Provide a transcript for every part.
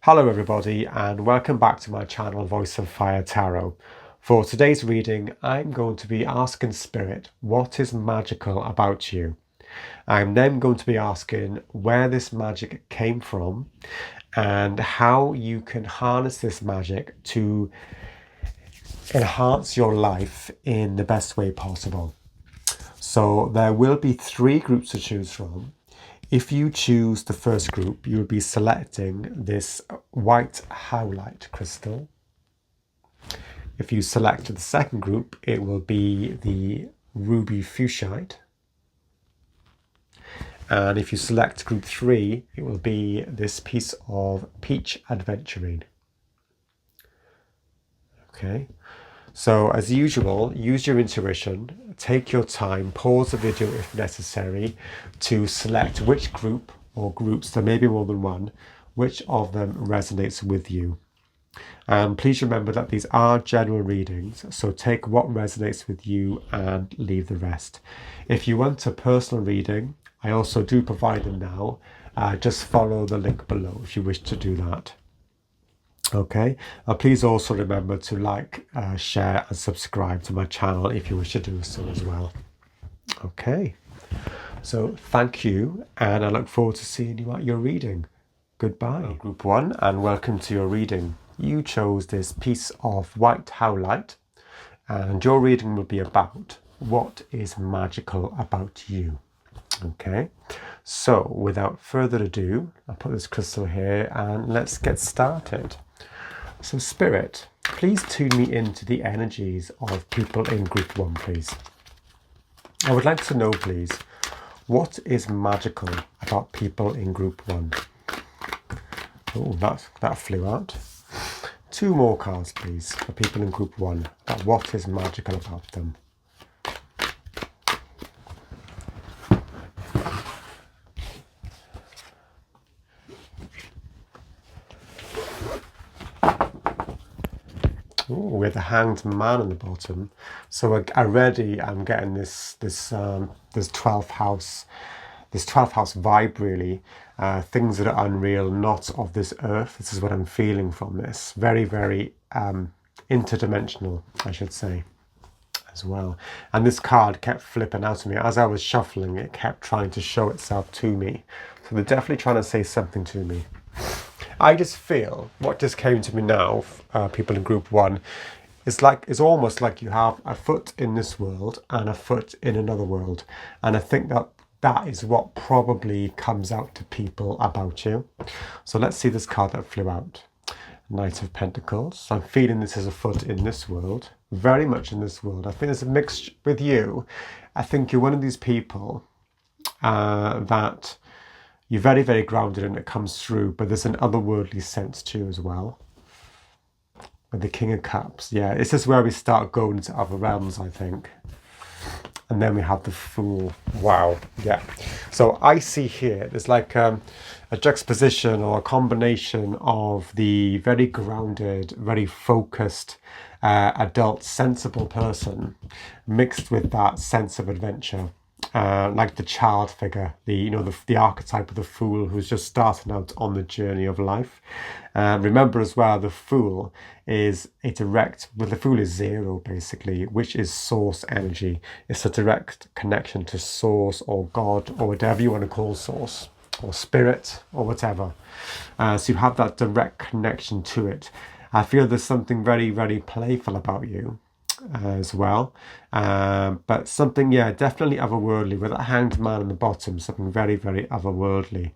Hello everybody and welcome back to my channel Voice of Fire Tarot. For today's reading I'm going to be asking Spirit what is magical about you. I'm then going to be asking where this magic came from and how you can harness this magic to enhance your life in the best way possible. So there will be 3 groups to choose from. If you choose the first group, you'll be selecting this white howlite crystal. If you select the second group, it will be the ruby fuschite. And if you select group 3, it will be this piece of peach adventurine. Okay. So as usual, use your intuition, take your time, pause the video if necessary to select which group or groups, there may be more than one, which of them resonates with you. And please remember that these are general readings, so take what resonates with you and leave the rest. If you want a personal reading, I also do provide them now. Just follow the link below if you wish to do that. Okay, please also remember to like, share and subscribe to my channel if you wish to do so as well. Okay, so thank you and I look forward to seeing you at your reading. Goodbye. Hello, group 1, and welcome to your reading. You chose this piece of white howlite and your reading will be about what is magical about you. Okay, so without further ado, I'll put this crystal here and let's get started. So Spirit, please tune me into the energies of people in group 1, please. I would like to know, please, what is magical about people in group 1? Oh, that flew out. 2 more cards, please, for people in group 1. About what is magical about them? Ooh, with the Hanged Man on the bottom, so already I'm getting this 12th house, this 12th house vibe really. Things that are unreal, not of this earth. This is what I'm feeling from this. Very, very interdimensional, I should say, as well. And this card kept flipping out to me as I was shuffling. It kept trying to show itself to me. So they're definitely trying to say something to me. I just feel what just came to me now, people in group 1, it's almost like you have a foot in this world and a foot in another world. And I think that is what probably comes out to people about you. So let's see this card that flew out. Knight of Pentacles. So I'm feeling this as a foot in this world, very much in this world. I think there's a mixture with you. I think you're one of these people that you're very, very grounded and it comes through, but there's an otherworldly sense to you as well. With the King of Cups, yeah, this is where we start going into other realms, I think. And then we have the Fool. Wow, yeah. So I see here, there's like a juxtaposition or a combination of the very grounded, very focused, adult, sensible person mixed with that sense of adventure. Like the child figure, the archetype of the fool who's just starting out on the journey of life. Remember as well, the fool is a direct, well, the fool is 0 basically, which is source energy. It's a direct connection to source or God or whatever you want to call source or spirit or whatever. So you have that direct connection to it. I feel there's something very, very playful about you as well, but something, yeah, definitely otherworldly with that Hanged Man on the bottom, something very, very otherworldly.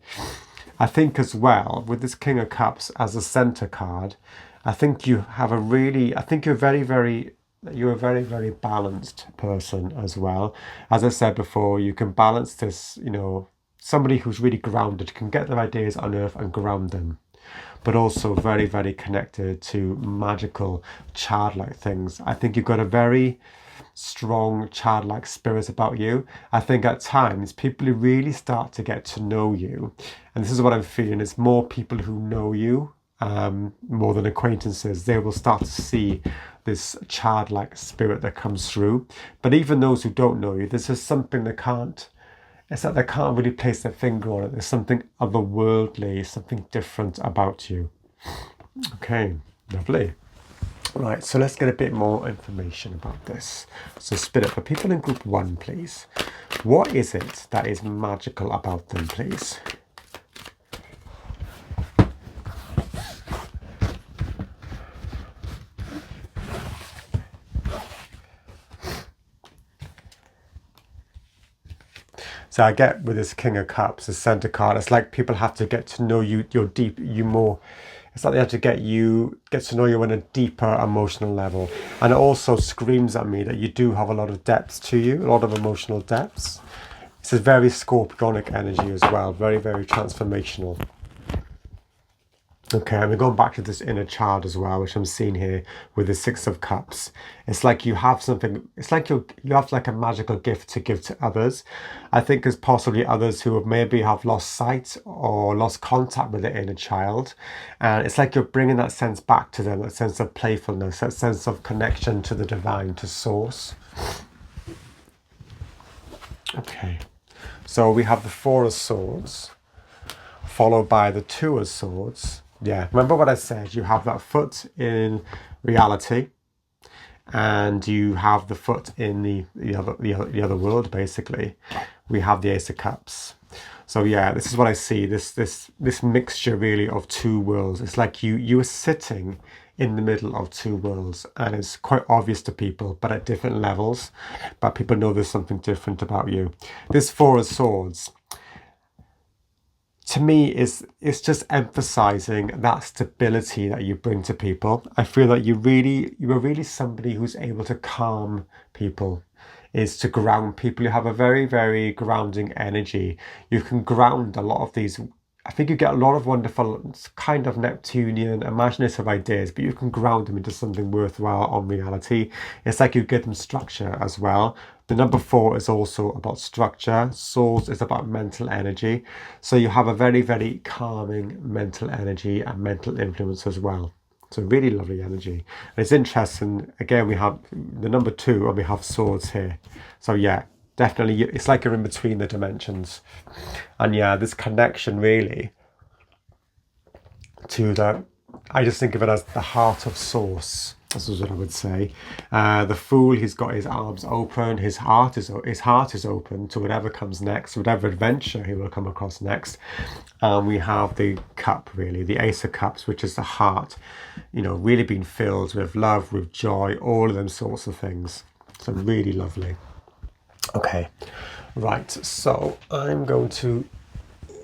I think as well with this King of Cups as a center card, I think you have you're very, very balanced person as well. As I said before, you can balance this, somebody who's really grounded can get their ideas on earth and ground them, but also very, very connected to magical, childlike things. I think you've got a very strong childlike spirit about you. I think at times people who really start to get to know you, and this is what I'm feeling, it's more people who know you more than acquaintances. They will start to see this childlike spirit that comes through. But even those who don't know you, there's just something they can't really place their finger on it. There's something otherworldly, something different about you. Okay, lovely. Right, so let's get a bit more information about this. So Spirit, for people in group 1, please. What is it that is magical about them, please? So I get with this King of Cups, the center card, it's like people have to get to know you, more. It's like they have to get to know you on a deeper emotional level. And it also screams at me that you do have a lot of depth to you, a lot of emotional depths. It's a very scorpionic energy as well, very, very transformational. Okay, and we're going back to this inner child as well, which I'm seeing here with the Six of Cups. It's like you have something, it's like you have like a magical gift to give to others. I think there's possibly others who maybe have lost sight or lost contact with the inner child. And it's like you're bringing that sense back to them, that sense of playfulness, that sense of connection to the divine, to source. Okay, so we have the Four of Swords, followed by the Two of Swords. Yeah, remember what I said, you have that foot in reality and you have the foot in the other world, basically. We have the Ace of Cups. So yeah, this is what I see, this mixture really of two worlds. It's like you are sitting in the middle of two worlds, and it's quite obvious to people, but at different levels. But people know there's something different about you. This Four of Swords, to me, it's just emphasizing that stability that you bring to people. I feel that you are really somebody who's able to calm people, is to ground people. You have a very, very grounding energy. You can ground a lot of these. I think you get a lot of wonderful kind of Neptunian imaginative ideas, but you can ground them into something worthwhile on reality. It's like you give them structure as well. The number 4 is also about structure. Swords is about mental energy. So you have a very, very calming mental energy and mental influence as well. So really lovely energy. And it's interesting, again, we have the number 2 and we have swords here. So yeah, definitely, it's like you're in between the dimensions. And yeah, this connection really to I just think of it as the heart of source. This is what I would say. The Fool, he's got his arms open. His heart is open to whatever comes next, whatever adventure he will come across next. We have the Cup, really, the Ace of Cups, which is the heart, really being filled with love, with joy, all of them sorts of things. So really lovely. Okay, right. So I'm going to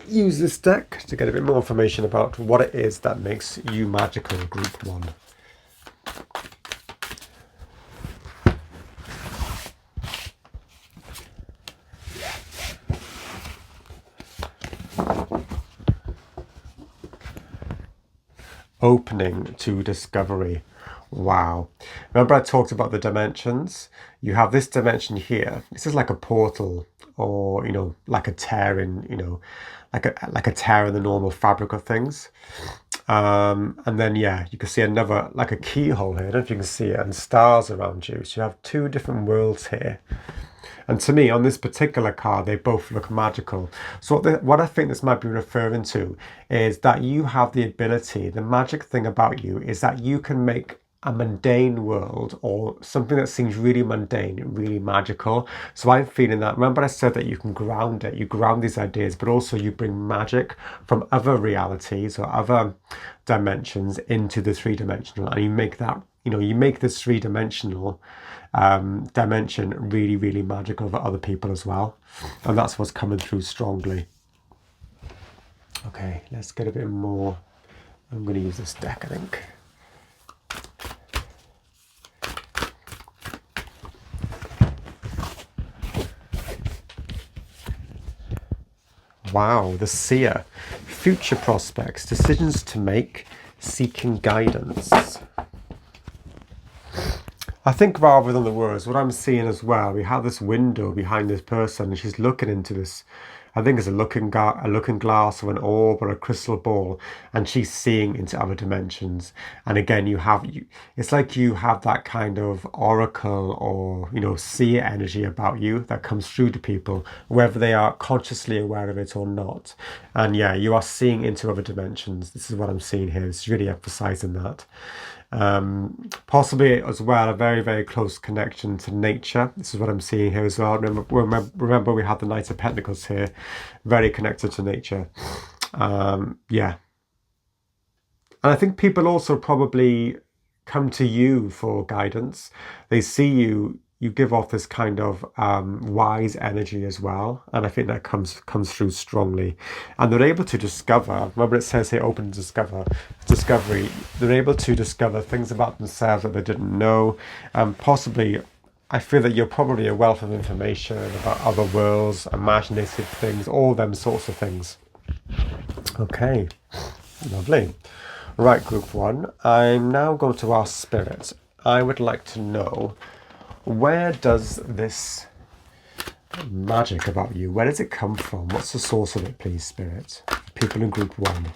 use this deck to get a bit more information about what it is that makes you magical, Group 1. Opening to discovery. Wow. Remember I talked about the dimensions? You have this dimension here. This is like a portal, or, like a tear in, like a tear in the normal fabric of things. And then, yeah, you can see another, like a keyhole here. I don't know if you can see it, and stars around you. So you have 2 different worlds here. And to me, on this particular card, they both look magical. So what I think this might be referring to is that you have the ability, the magic thing about you is that you can make a mundane world, or something that seems really mundane, really magical. So I'm feeling that. Remember I said that you can ground it, you ground these ideas, but also you bring magic from other realities or other dimensions into the 3-dimensional, and you make that, you make this 3-dimensional dimension really, really magical for other people as well. And that's what's coming through strongly. Okay, let's get a bit more. I'm going to use this deck, I think. Wow, the Seer. Future prospects, decisions to make, seeking guidance. I think rather than the words, what I'm seeing as well, we have this window behind this person and she's looking into this I think it's a looking glass or an orb or a crystal ball, and she's seeing into other dimensions. And again, it's like you have that kind of oracle or, you know, seer energy about you that comes through to people, whether they are consciously aware of it or not. And yeah, you are seeing into other dimensions. This is what I'm seeing here. It's really emphasizing that. Possibly as well a very, very close connection to nature. This is what I'm seeing here as well. Remember we had the Knight of Pentacles here, very connected to nature. Yeah, and I think people also probably come to you for guidance. They see you give off this kind of wise energy as well, and I think that comes through strongly. And they're able to discover, remember it says here open discovery, they're able to discover things about themselves that they didn't know. Possibly, I feel that you're probably a wealth of information about other worlds, imaginative things, all them sorts of things. Okay, lovely. Right, group one, I'm now going to ask Spirit. I would like to know, where does this magic about you, where does it come from? What's the source of it, please, Spirit? People in group one.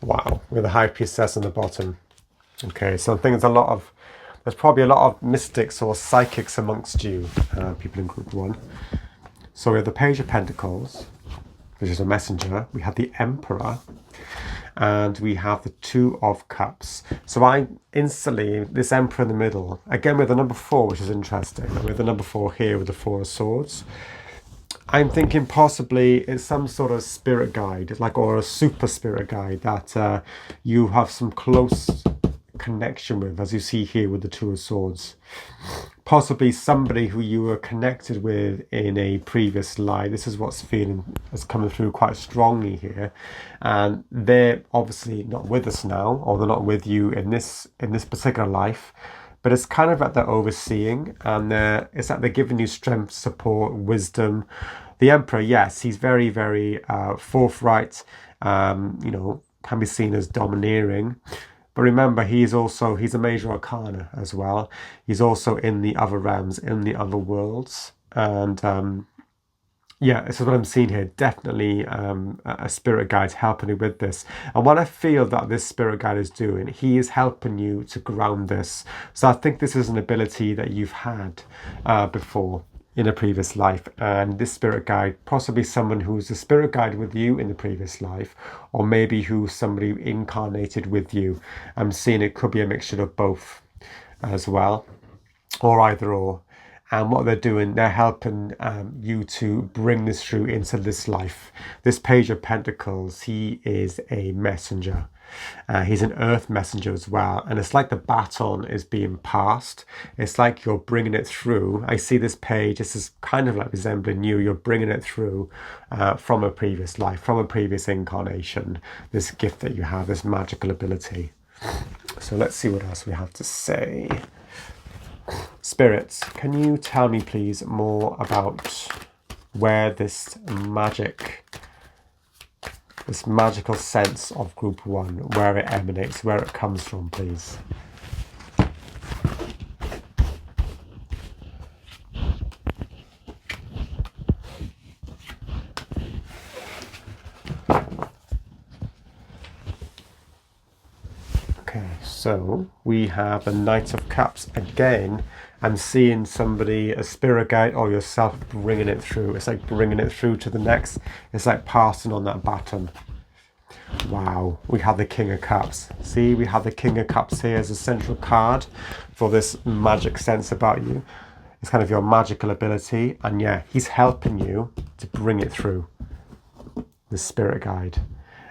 Wow, with a High Priestess on the bottom. Okay, so I think there's probably a lot of mystics or psychics amongst you, people in group one. So we have the Page of Pentacles, which is a messenger. We have the Emperor, and we have the Two of Cups. So I instantly, this Emperor in the middle, again with the number 4, which is interesting, and with the number 4 here with the 4 of Swords. I'm thinking possibly it's some sort of spirit guide, or a super spirit guide that you have some close connection with, as you see here with the Two of Swords. Possibly somebody who you were connected with in a previous life. This is what's coming through quite strongly here, and they're obviously not with us now, or they're not with you in this particular life. But it's kind of like they're overseeing, and it's like they're giving you strength, support, wisdom. The Emperor, yes, he's very, very forthright. Can be seen as domineering. But remember, he's a major arcana as well. He's also in the other realms, in the other worlds. And yeah, this is what I'm seeing here. Definitely a spirit guide helping you with this. And what I feel that this spirit guide is doing, he is helping you to ground this. So I think this is an ability that you've had before in a previous life. And this spirit guide, possibly someone who's a spirit guide with you in the previous life, or maybe who's somebody incarnated with you. I'm seeing it could be a mixture of both as well, or either or. And what they're doing, they're helping you to bring this through into this life. This Page of Pentacles, he is a messenger. He's an earth messenger as well. And it's like the baton is being passed. It's like you're bringing it through. I see this page, this is kind of like resembling you. You're bringing it through from a previous life, from a previous incarnation. This gift that you have, this magical ability. So let's see what else we have to say. Spirits, can you tell me please more about where this magical sense of group one, where it emanates, where it comes from, please? Okay, so we have the Knight of Cups again. I'm seeing somebody, a spirit guide or yourself, bringing it through. It's like bringing it through to the next. It's like passing on that baton. Wow, we have the King of Cups. See, we have the King of Cups here as a central card for this magic sense about you. It's kind of your magical ability. And yeah, he's helping you to bring it through, the spirit guide.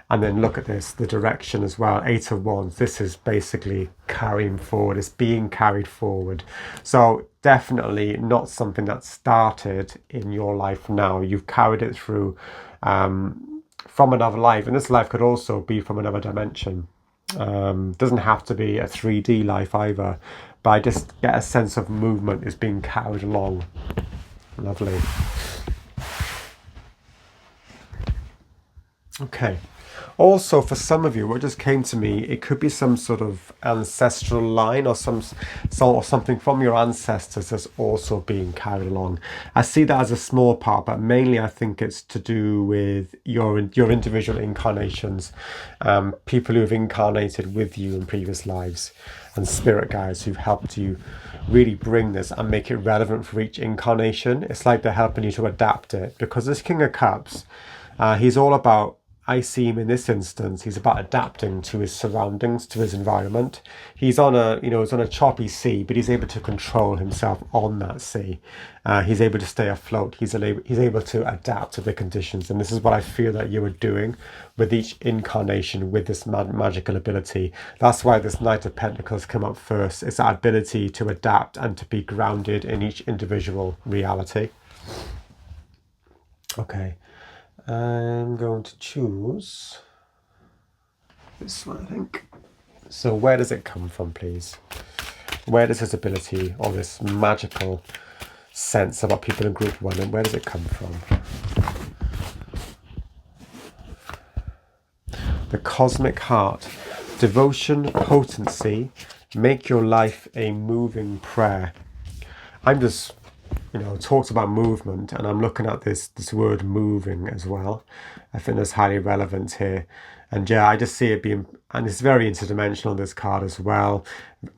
And then look at this, the direction as well, 8 of Wands. This is basically carrying forward. It's being carried forward. So definitely not something that started in your life now. You've carried it through from another life. And this life could also be from another dimension. Doesn't have to be a 3D life either. But I just get a sense of movement is being carried along. Lovely. Okay. Also, for some of you, what just came to me, it could be some sort of ancestral line or or something from your ancestors that's also being carried along. I see that as a small part, but mainly I think it's to do with your individual incarnations, people who have incarnated with you in previous lives, and spirit guides who've helped you really bring this and make it relevant for each incarnation. It's like they're helping you to adapt it, because this King of Cups, he's all about, I see him in this instance, he's about adapting to his surroundings, to his environment. He's on he's on a choppy sea, but he's able to control himself on that sea. He's able to stay afloat. He's able to adapt to the conditions. And this is what I feel that you are doing with each incarnation with this magical ability. That's why this Knight of Pentacles come up first. It's that ability to adapt and to be grounded in each individual reality. Okay. I'm going to choose this one, I think. So where does it come from, please? Where does this ability or this magical sense about people in group 1, and where does it come from? The Cosmic Heart. Devotion, potency, make your life a moving prayer. I'm just talked about movement, and I'm looking at this word moving as well. I think that's highly relevant here. And yeah, I just see it being, and it's very interdimensional, this card as well.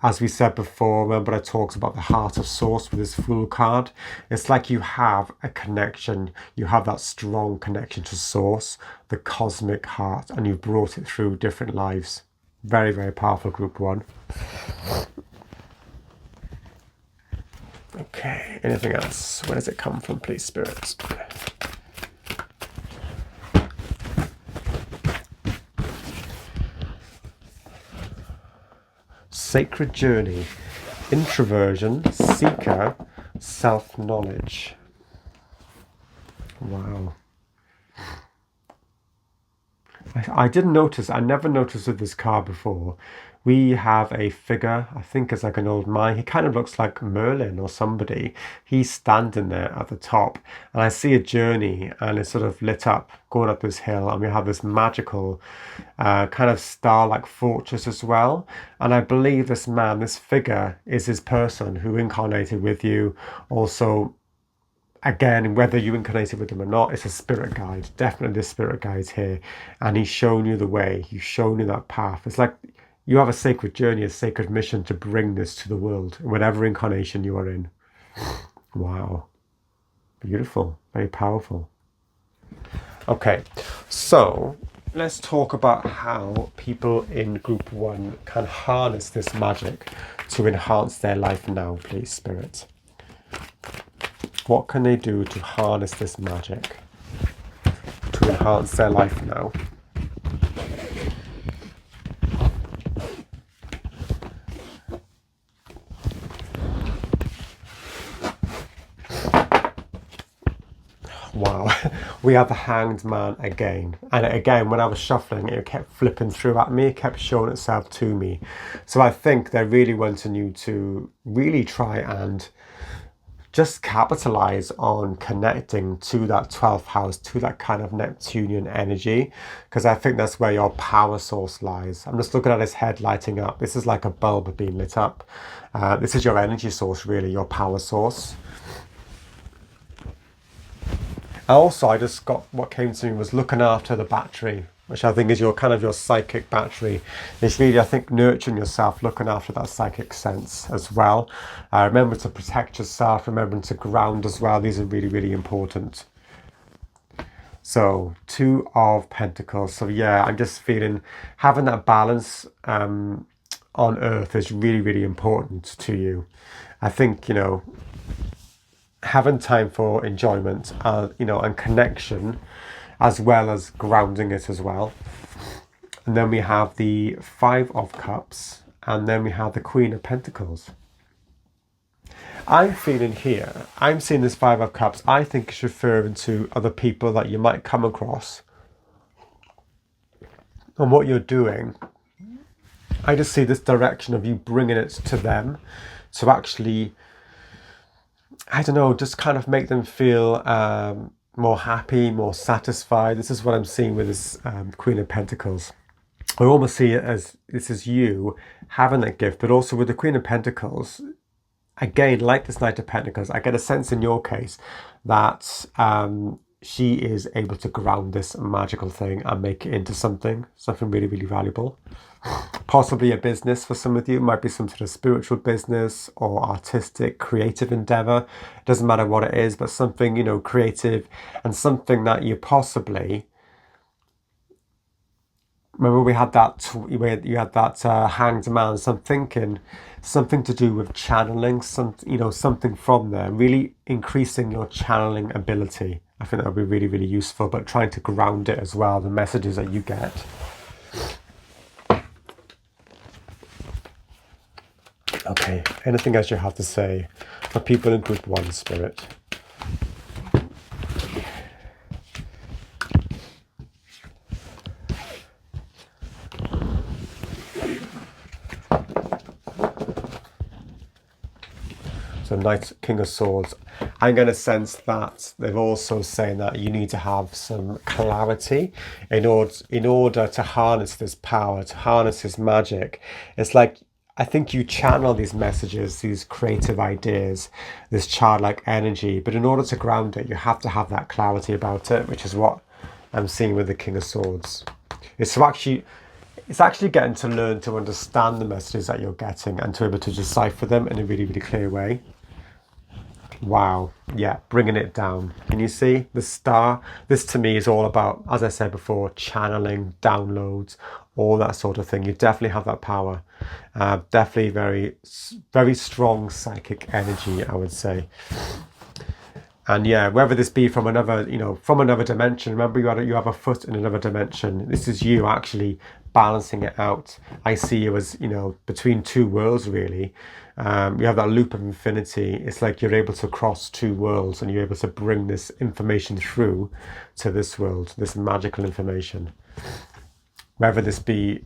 As we said before, remember I talked about the Heart of Source with this Fool card. It's like you have a connection, you have that strong connection to Source, the cosmic heart, and you've brought it through different lives. Very, very powerful, group 1. Okay, anything else? Where does it come from, please, Spirit? Sacred Journey, Introversion, Seeker, Self-Knowledge. Wow. I didn't notice, I never noticed with this card before. We have a figure, I think it's like an old man. He kind of looks like Merlin or somebody. He's standing there at the top, and I see a journey, and it's sort of lit up, going up this hill, and we have this magical kind of star-like fortress as well. And I believe this man, this figure, is his person who incarnated with you. Also, again, whether you incarnated with him or not, it's a spirit guide. Definitely the spirit guide's here, and he's shown you the way. He's shown you that path. It's like you have a sacred journey, a sacred mission to bring this to the world, whatever incarnation you are in. Wow. Beautiful. Very powerful. Okay, so let's talk about how people in group 1 can harness this magic to enhance their life now, please, Spirit. What can they do to harness this magic to enhance their life now? Wow, we have the Hanged Man again. And again, when I was shuffling, it kept flipping through at me, it kept showing itself to me. So I think they're really wanting you to really try and just capitalize on connecting to that 12th house, to that kind of Neptunian energy, because I think that's where your power source lies. I'm just looking at his head lighting up. This is like a bulb being lit up. This is your energy source, really, your power source. Also, I just got, what came to me was looking after the battery, which I think is your kind of your psychic battery. It's really, I think, nurturing yourself, looking after that psychic sense as well. Remember to protect yourself, remembering to ground as well. These are really, really important. So, 2 of Pentacles. So yeah, I'm just feeling having that balance on Earth is really, really important to you. I think, having time for enjoyment, and connection, as well as grounding it as well. And then we have the 5 of Cups, and then we have the Queen of Pentacles. I'm feeling here, I'm seeing this 5 of Cups, I think it's referring to other people that you might come across. And what you're doing, I just see this direction of you bringing it to them to actually, I don't know, just kind of make them feel more happy, more satisfied. This is what I'm seeing with this Queen of Pentacles. I almost see it as this is you having that gift, but also with the Queen of Pentacles, again, like this Knight of Pentacles, I get a sense in your case that she is able to ground this magical thing and make it into something really, really valuable. Possibly a business for some of you. It might be some sort of spiritual business or artistic, creative endeavor. It doesn't matter what it is, but something, you know, creative, and something that you possibly... Remember we had that, you had that Hanged Man, so I'm thinking something to do with channeling, something from there, really increasing your channeling ability. I think that would be really, really useful, but trying to ground it as well, the messages that you get. Okay, anything else you have to say for people in Group 1, Spirit? So Knight, King of Swords. I'm going to sense that they're also saying that you need to have some clarity in order to harness this power, to harness this magic. It's like, I think you channel these messages, these creative ideas, this childlike energy, but in order to ground it, you have to have that clarity about it, which is what I'm seeing with the King of Swords. It's actually getting to learn to understand the messages that you're getting and to be able to decipher them in a really, really clear way. Wow, yeah, bringing it down. Can you see the star? This to me is all about, as I said before, channeling, downloads, all that sort of thing. You definitely have that power. Definitely very, very strong psychic energy, I would say. And yeah, whether this be from another, from another dimension. Remember, you have a foot in another dimension. This is you actually balancing it out. I see you as, between two worlds, really. You have that loop of infinity. It's like you're able to cross two worlds and you're able to bring this information through to this world, this magical information. Whether this be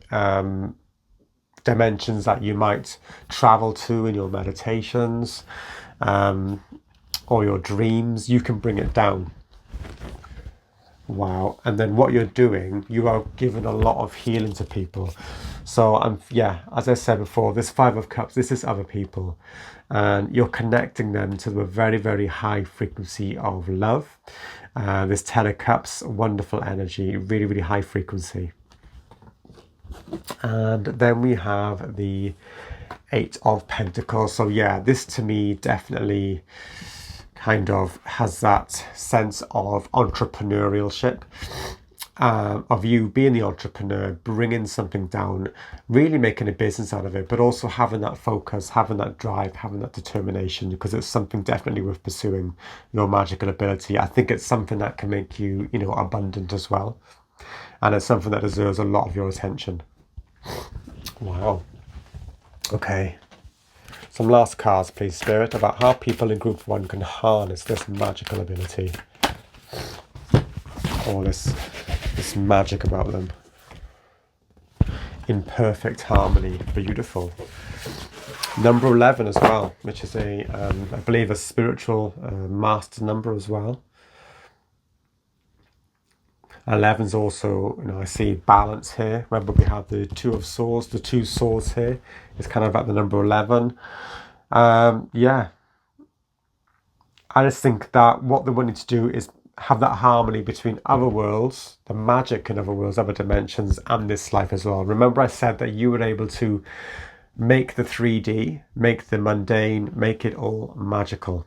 dimensions that you might travel to in your meditations, or your dreams, you can bring it down. Wow. And then what you're doing, you are giving a lot of healing to people. So as I said before, this Five of Cups, this is other people, and you're connecting them to a very, very high frequency of love. This Ten of Cups, wonderful energy, really, really high frequency. And then we have the Eight of Pentacles. So yeah, this to me definitely kind of has that sense of entrepreneurship, of you being the entrepreneur, bringing something down, really making a business out of it, but also having that focus, having that drive, having that determination, because it's something definitely worth pursuing, your magical ability. I think it's something that can make you, abundant as well. And it's something that deserves a lot of your attention. Wow. Okay. Some last cards, please, Spirit, about how people in Group 1 can harness this magical ability. All this magic about them. In perfect harmony. Beautiful. Number 11 as well, which is I believe a spiritual master number as well. 11's also, I see balance here. Remember, we have the Two of Swords, the two swords here. It's kind of at the number 11. Yeah. I just think that what they're wanting to do is have that harmony between other worlds, the magic in other worlds, other dimensions, and this life as well. Remember I said that you were able to make the 3D, make the mundane, make it all magical.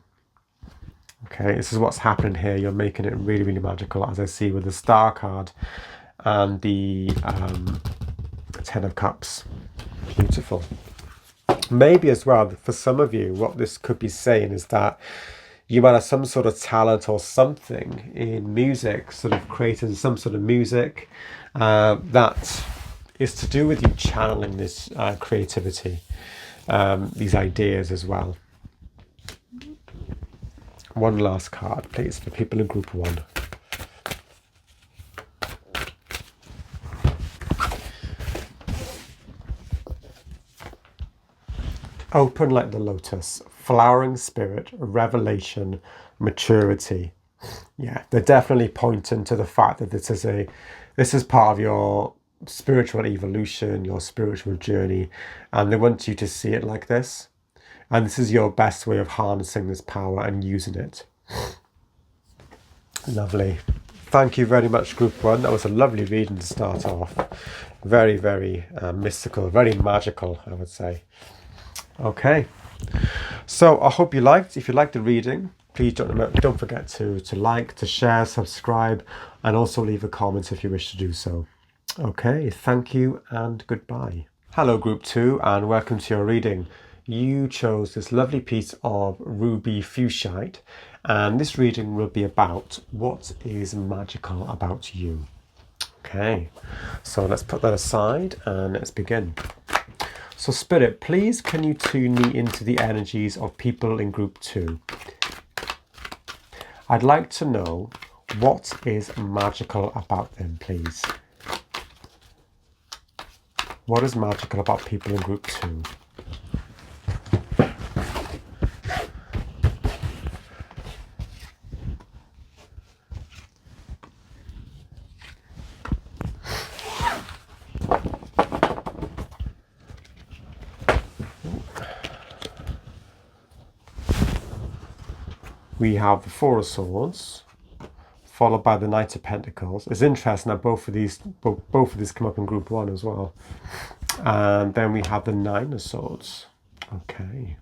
Okay, this is what's happening here. You're making it really, really magical, as I see with the Star card and the Ten of Cups. Beautiful. Maybe as well, for some of you, what this could be saying is that you might have some sort of talent or something in music, sort of creating some sort of music that is to do with you channeling this creativity, these ideas as well. One last card, please, for people in Group 1. Open like the lotus, flowering spirit, revelation, maturity. Yeah, they're definitely pointing to the fact that this is part of your spiritual evolution, your spiritual journey, and they want you to see it like this. And this is your best way of harnessing this power and using it. Lovely. Thank you very much, Group 1. That was a lovely reading to start off. Very, very mystical, very magical, I would say. Okay. So I hope you liked. If you liked the reading, please don't forget to like, to share, subscribe, and also leave a comment if you wish to do so. Okay, thank you and goodbye. Hello, Group 2, and welcome to your reading. You chose this lovely piece of ruby fuschite, and this reading will be about what is magical about you. Okay, so let's put that aside and let's begin. So Spirit, please can you tune me into the energies of people in Group 2? I'd like to know what is magical about them, please. What is magical about people in Group 2? We have the Four of Swords, followed by the Knight of Pentacles. It's interesting that both of these come up in Group 1 as well. And then we have the Nine of Swords. Okay.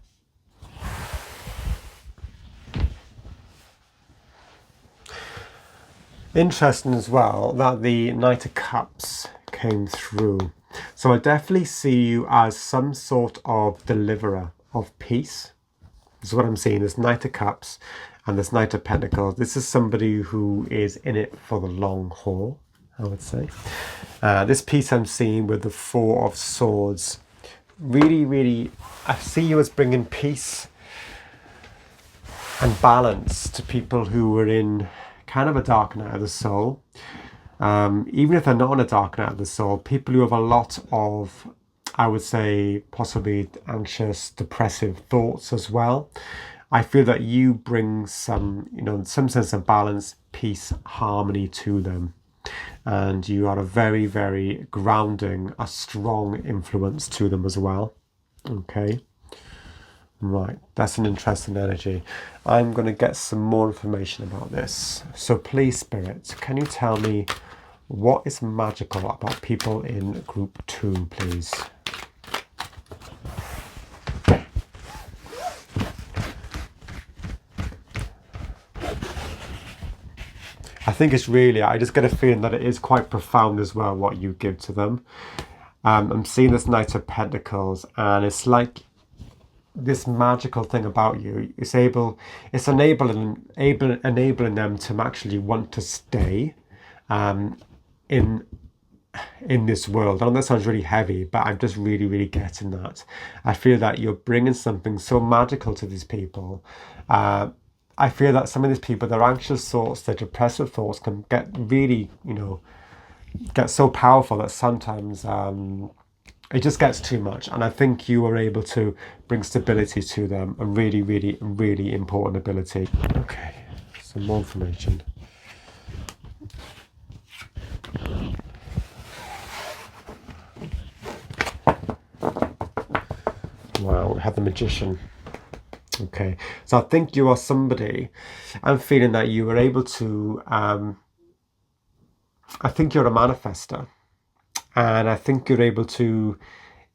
Interesting as well that the Knight of Cups came through. So I definitely see you as some sort of deliverer of peace. This is what I'm seeing. This Knight of Cups and this Knight of Pentacles. This is somebody who is in it for the long haul, I would say. This piece I'm seeing with the Four of Swords. Really, really, I see you as bringing peace and balance to people who are in kind of a dark night of the soul. Even if they're not in a dark night of the soul, people who have a lot of, I would say, possibly anxious, depressive thoughts as well. I feel that you bring some, some sense of balance, peace, harmony to them. And you are a very, very grounding, a strong influence to them as well. Okay. Right. That's an interesting energy. I'm going to get some more information about this. So please, Spirit, can you tell me what is magical about people in Group 2, please? I think it's really, I just get a feeling that it is quite profound as well, what you give to them. I'm seeing this Knight of Pentacles, and it's like this magical thing about you. It's enabling them to actually want to stay in this world. I know that sounds really heavy, but I'm just really, really getting that. I feel that you're bringing something so magical to these people. I feel that some of these people, their anxious thoughts, their depressive thoughts can get really, get so powerful that sometimes it just gets too much. And I think you are able to bring stability to them, a really, really, really important ability. Okay, some more information. Wow, we had the Magician. Okay, so I think you are somebody, I'm feeling that you were able to, I think you're a manifester, and I think you're able to,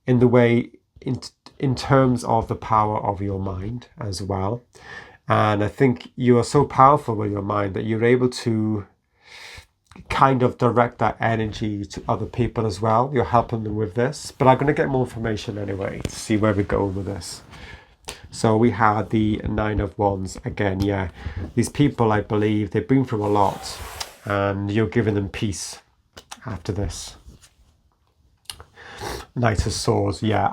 in the way, in terms of the power of your mind as well, and I think you are so powerful with your mind that you're able to kind of direct that energy to other people as well. You're helping them with this, but I'm going to get more information anyway to see where we're going with this. So we had the Nine of Wands again. Yeah, these people, I believe, they've been through a lot, and you're giving them peace after this. Knight of Swords. Yeah,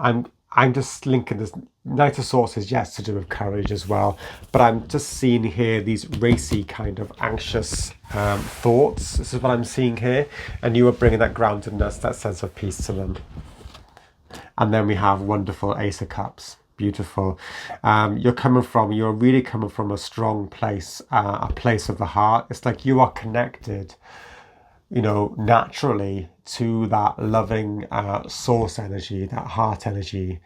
I'm just linking this. Knight of Swords is yes to do with courage as well, but I'm just seeing here these racy kind of anxious thoughts. This is what I'm seeing here, and you are bringing that groundedness, that sense of peace to them. And then we have wonderful Ace of Cups. Beautiful. You're really coming from a strong place, a place of the heart. It's like you are connected, naturally to that loving source energy, that heart energy.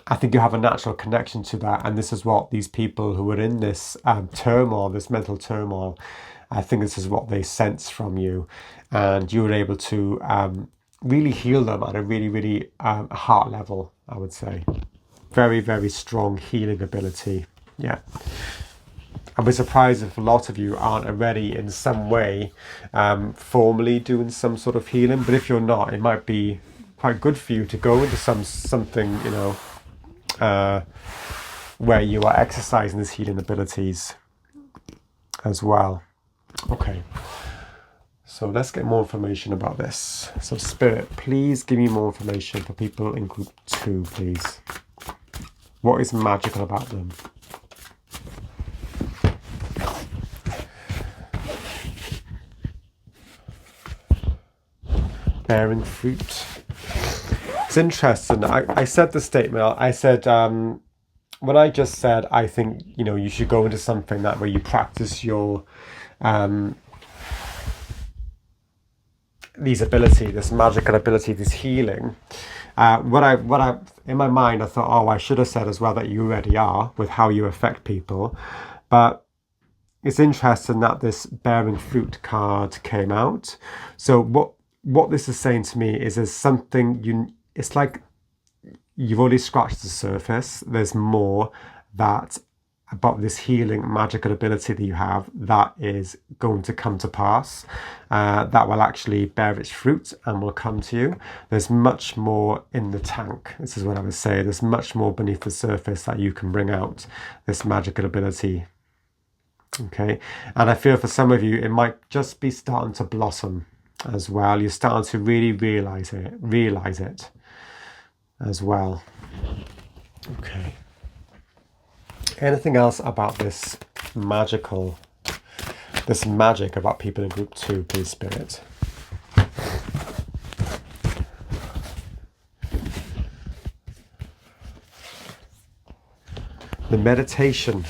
I think you have a natural connection to that, and this is what these people who are in this turmoil, this mental turmoil, I think this is what they sense from you, and you were able to really heal them at a really, really heart level, I would say. Very, very strong healing ability. Yeah. I'd be surprised if a lot of you aren't already in some way formally doing some sort of healing, but if you're not, it might be quite good for you to go into something, where you are exercising these healing abilities as well. Okay, so let's get more information about this. So Spirit, please give me more information for people in group 2, please. What is magical about them? Bearing fruit. It's interesting. I said the statement. I said, when I just said, I think, you should go into something that where you practice your, these ability, this magical ability, this healing. What I, in my mind, I thought, I should have said as well that you already are with how you affect people. But it's interesting that this bearing fruit card came out. So what this is saying to me is there's something it's like you've already scratched the surface. There's more about this healing magical ability that you have that is going to come to pass, that will actually bear its fruit and will come to you. There's much more in the tank. This is what I would say. There's much more beneath the surface that you can bring out, this magical ability. Okay, and I feel for some of you, it might just be starting to blossom as well. You're starting to really realize it as well. Okay. Anything else about this magic about people in group 2, please, Spirit? The meditation.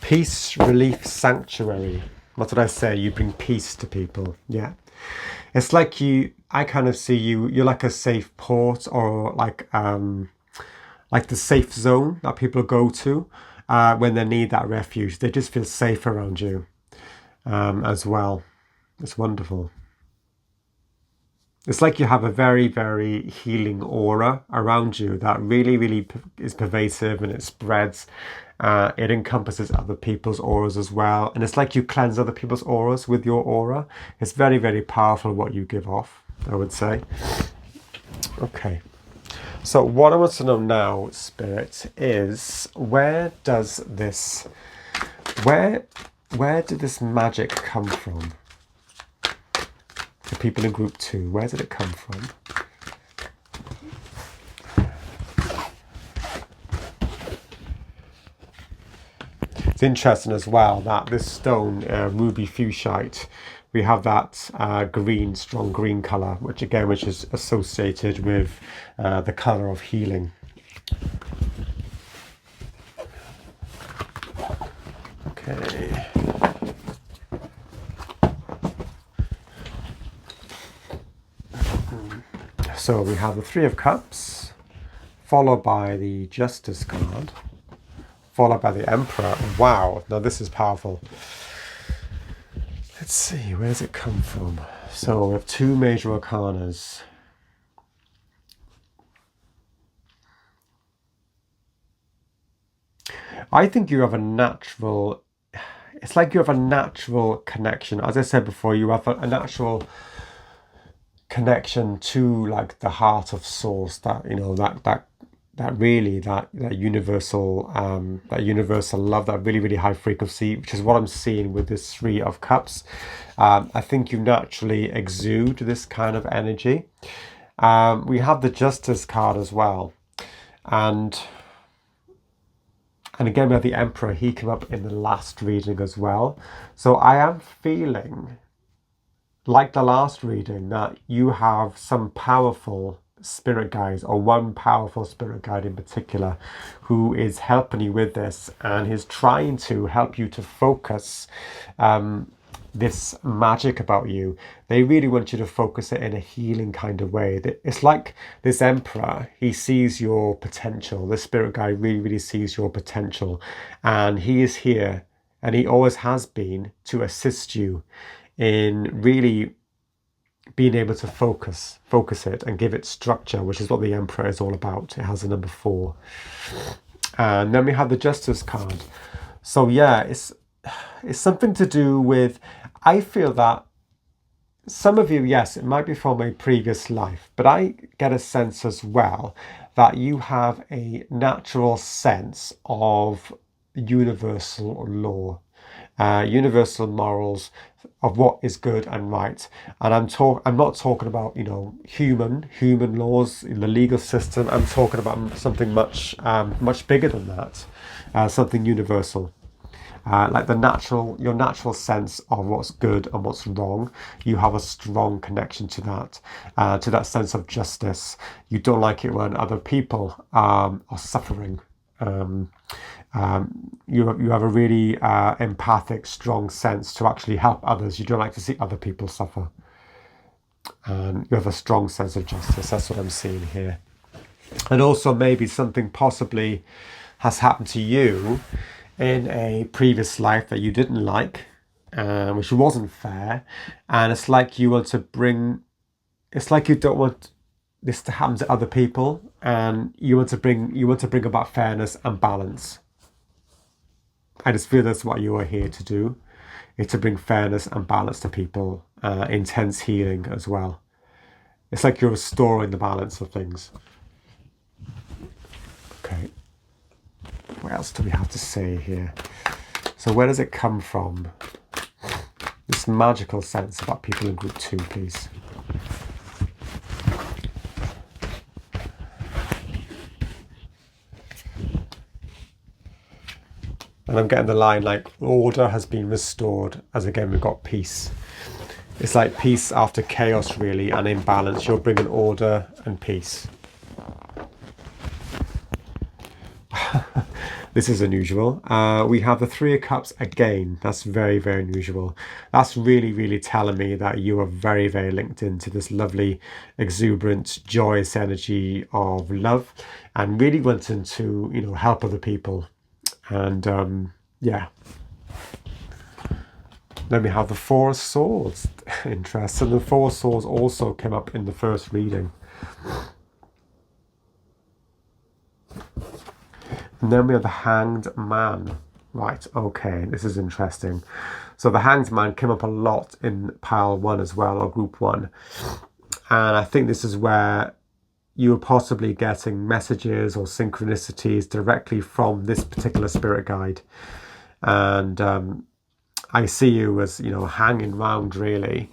Peace, relief, sanctuary. What did I say? You bring peace to people. Yeah. It's like I kind of see you're like a safe port, or like the safe zone that people go to when they need that refuge. They just feel safe around you as well. It's wonderful. It's like you have a very, very healing aura around you that really, really is pervasive, and it spreads. It encompasses other people's auras as well. And it's like you cleanse other people's auras with your aura. It's very, very powerful what you give off, I would say. Okay. So what I want to know now, Spirit, is where did this magic come from? The people in group 2, where did it come from? It's interesting as well that this stone, ruby fuschite, we have that strong green colour, which is associated with the colour of healing. Okay. So we have the 3 of Cups, followed by the Justice card, followed by the Emperor. Wow, now this is powerful. Let's see, where does it come from? So we have 2 major arcanas. I think you have a natural, it's like you have a natural connection. As I said before, you have a natural connection to like the heart of source, that universal love, that really, really high frequency, which is what I'm seeing with this 3 of Cups. I think you naturally exude this kind of energy. We have the Justice card as well, and again we have the Emperor. He came up in the last reading as well. So I am feeling, like the last reading, that you have some powerful spirit guides, or one powerful spirit guide in particular, who is helping you with this, and he's trying to help you to focus this magic about you. They really want you to focus it in a healing kind of way. It's like this emperor, he sees your potential. The spirit guide really, really sees your potential, and he is here, and he always has been, to assist you in really being able to focus it and give it structure, which is what the emperor is all about. It has a number 4. And then we have the justice card. So yeah, it's something to do with, I feel that some of you, yes, it might be from a previous life, but I get a sense as well that you have a natural sense of universal law, universal morals of what is good and right. And I'm not talking about, you know, human laws in the legal system. I'm talking about something much bigger than that, something universal. Like your natural sense of what's good and what's wrong. You have a strong connection to that sense of justice. You don't like it when other people are suffering. You have a really empathic, strong sense to actually help others. You don't like to see other people suffer. And you have a strong sense of justice. That's what I'm seeing here. And also maybe something possibly has happened to you in a previous life that you didn't like, which wasn't fair. And it's like you want to bring, it's like you don't want this to happen to other people, and you want to bring about fairness and balance. I just feel that's what you are here to do, is to bring fairness and balance to people, intense healing as well. It's like you're restoring the balance of things. Okay. What else do we have to say here? So where does it come from? This magical sense about people in group 2, please. And I'm getting the line like order has been restored, as again we've got peace. It's like peace after chaos, really, and imbalance. You're bringing order and peace. This is unusual. We have the 3 of Cups again. That's very, very unusual. That's really, really telling me that you are very, very linked into this lovely, exuberant, joyous energy of love, and really wanting to, you know, help other people. And yeah. Then we have the 4 of Swords. Interesting. The 4 of Swords also came up in the first reading. And then we have the Hanged Man. Right, okay, this is interesting. So the Hanged Man came up a lot in pile 1 as well, or group 1. And I think this is where you are possibly getting messages or synchronicities directly from this particular spirit guide. And I see you as, you know, hanging around, really.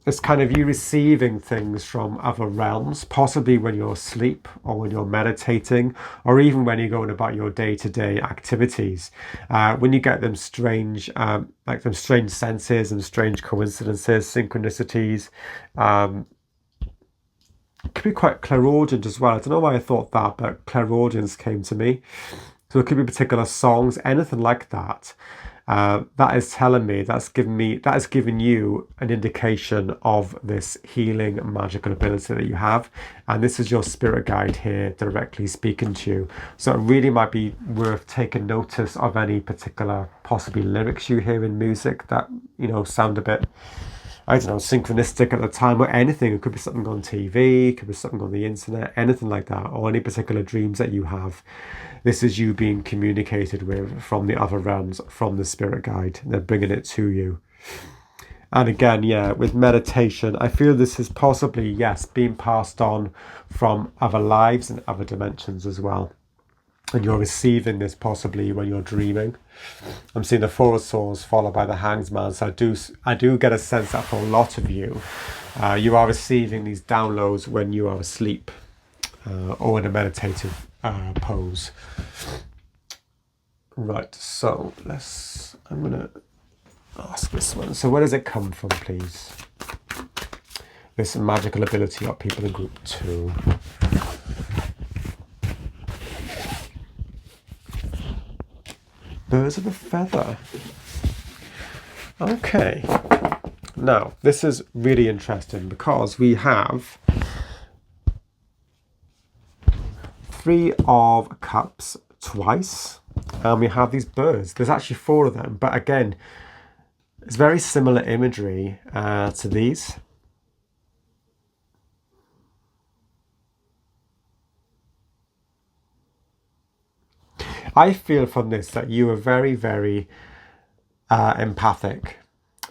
It's kind of you receiving things from other realms, possibly when you're asleep or when you're meditating, or even when you're going about your day-to-day activities. When you get them strange, like them strange senses and strange coincidences, synchronicities, it could be quite clairaudient as well. I don't know why I thought that, but clairaudience came to me. So it could be particular songs, anything like that. That is telling me, that has given you an indication of this healing magical ability that you have. And this is your spirit guide here directly speaking to you. So it really might be worth taking notice of any particular possibly lyrics you hear in music that, you know, sound a bit, I don't know, synchronistic at the time, or anything. It could be something on TV, it could be something on the internet, anything like that, or any particular dreams that you have. This is you being communicated with from the other realms, from the spirit guide. They're bringing it to you. And again, yeah, with meditation, I feel this is possibly, yes, being passed on from other lives and other dimensions as well. And you're receiving this possibly when you're dreaming. I'm seeing the 4 of Swords followed by the Hanged Man. So I do get a sense that for a lot of you, you are receiving these downloads when you are asleep or in a meditative pose. Right, so I'm going to ask this one. So where does it come from, please? this magical ability of people in group 2. Birds of a feather. Okay. Now, this is really interesting because we have 3 of Cups twice, and we have these birds. There's actually 4 of them, but again, it's very similar imagery to these. I feel from this that you are very, very empathic,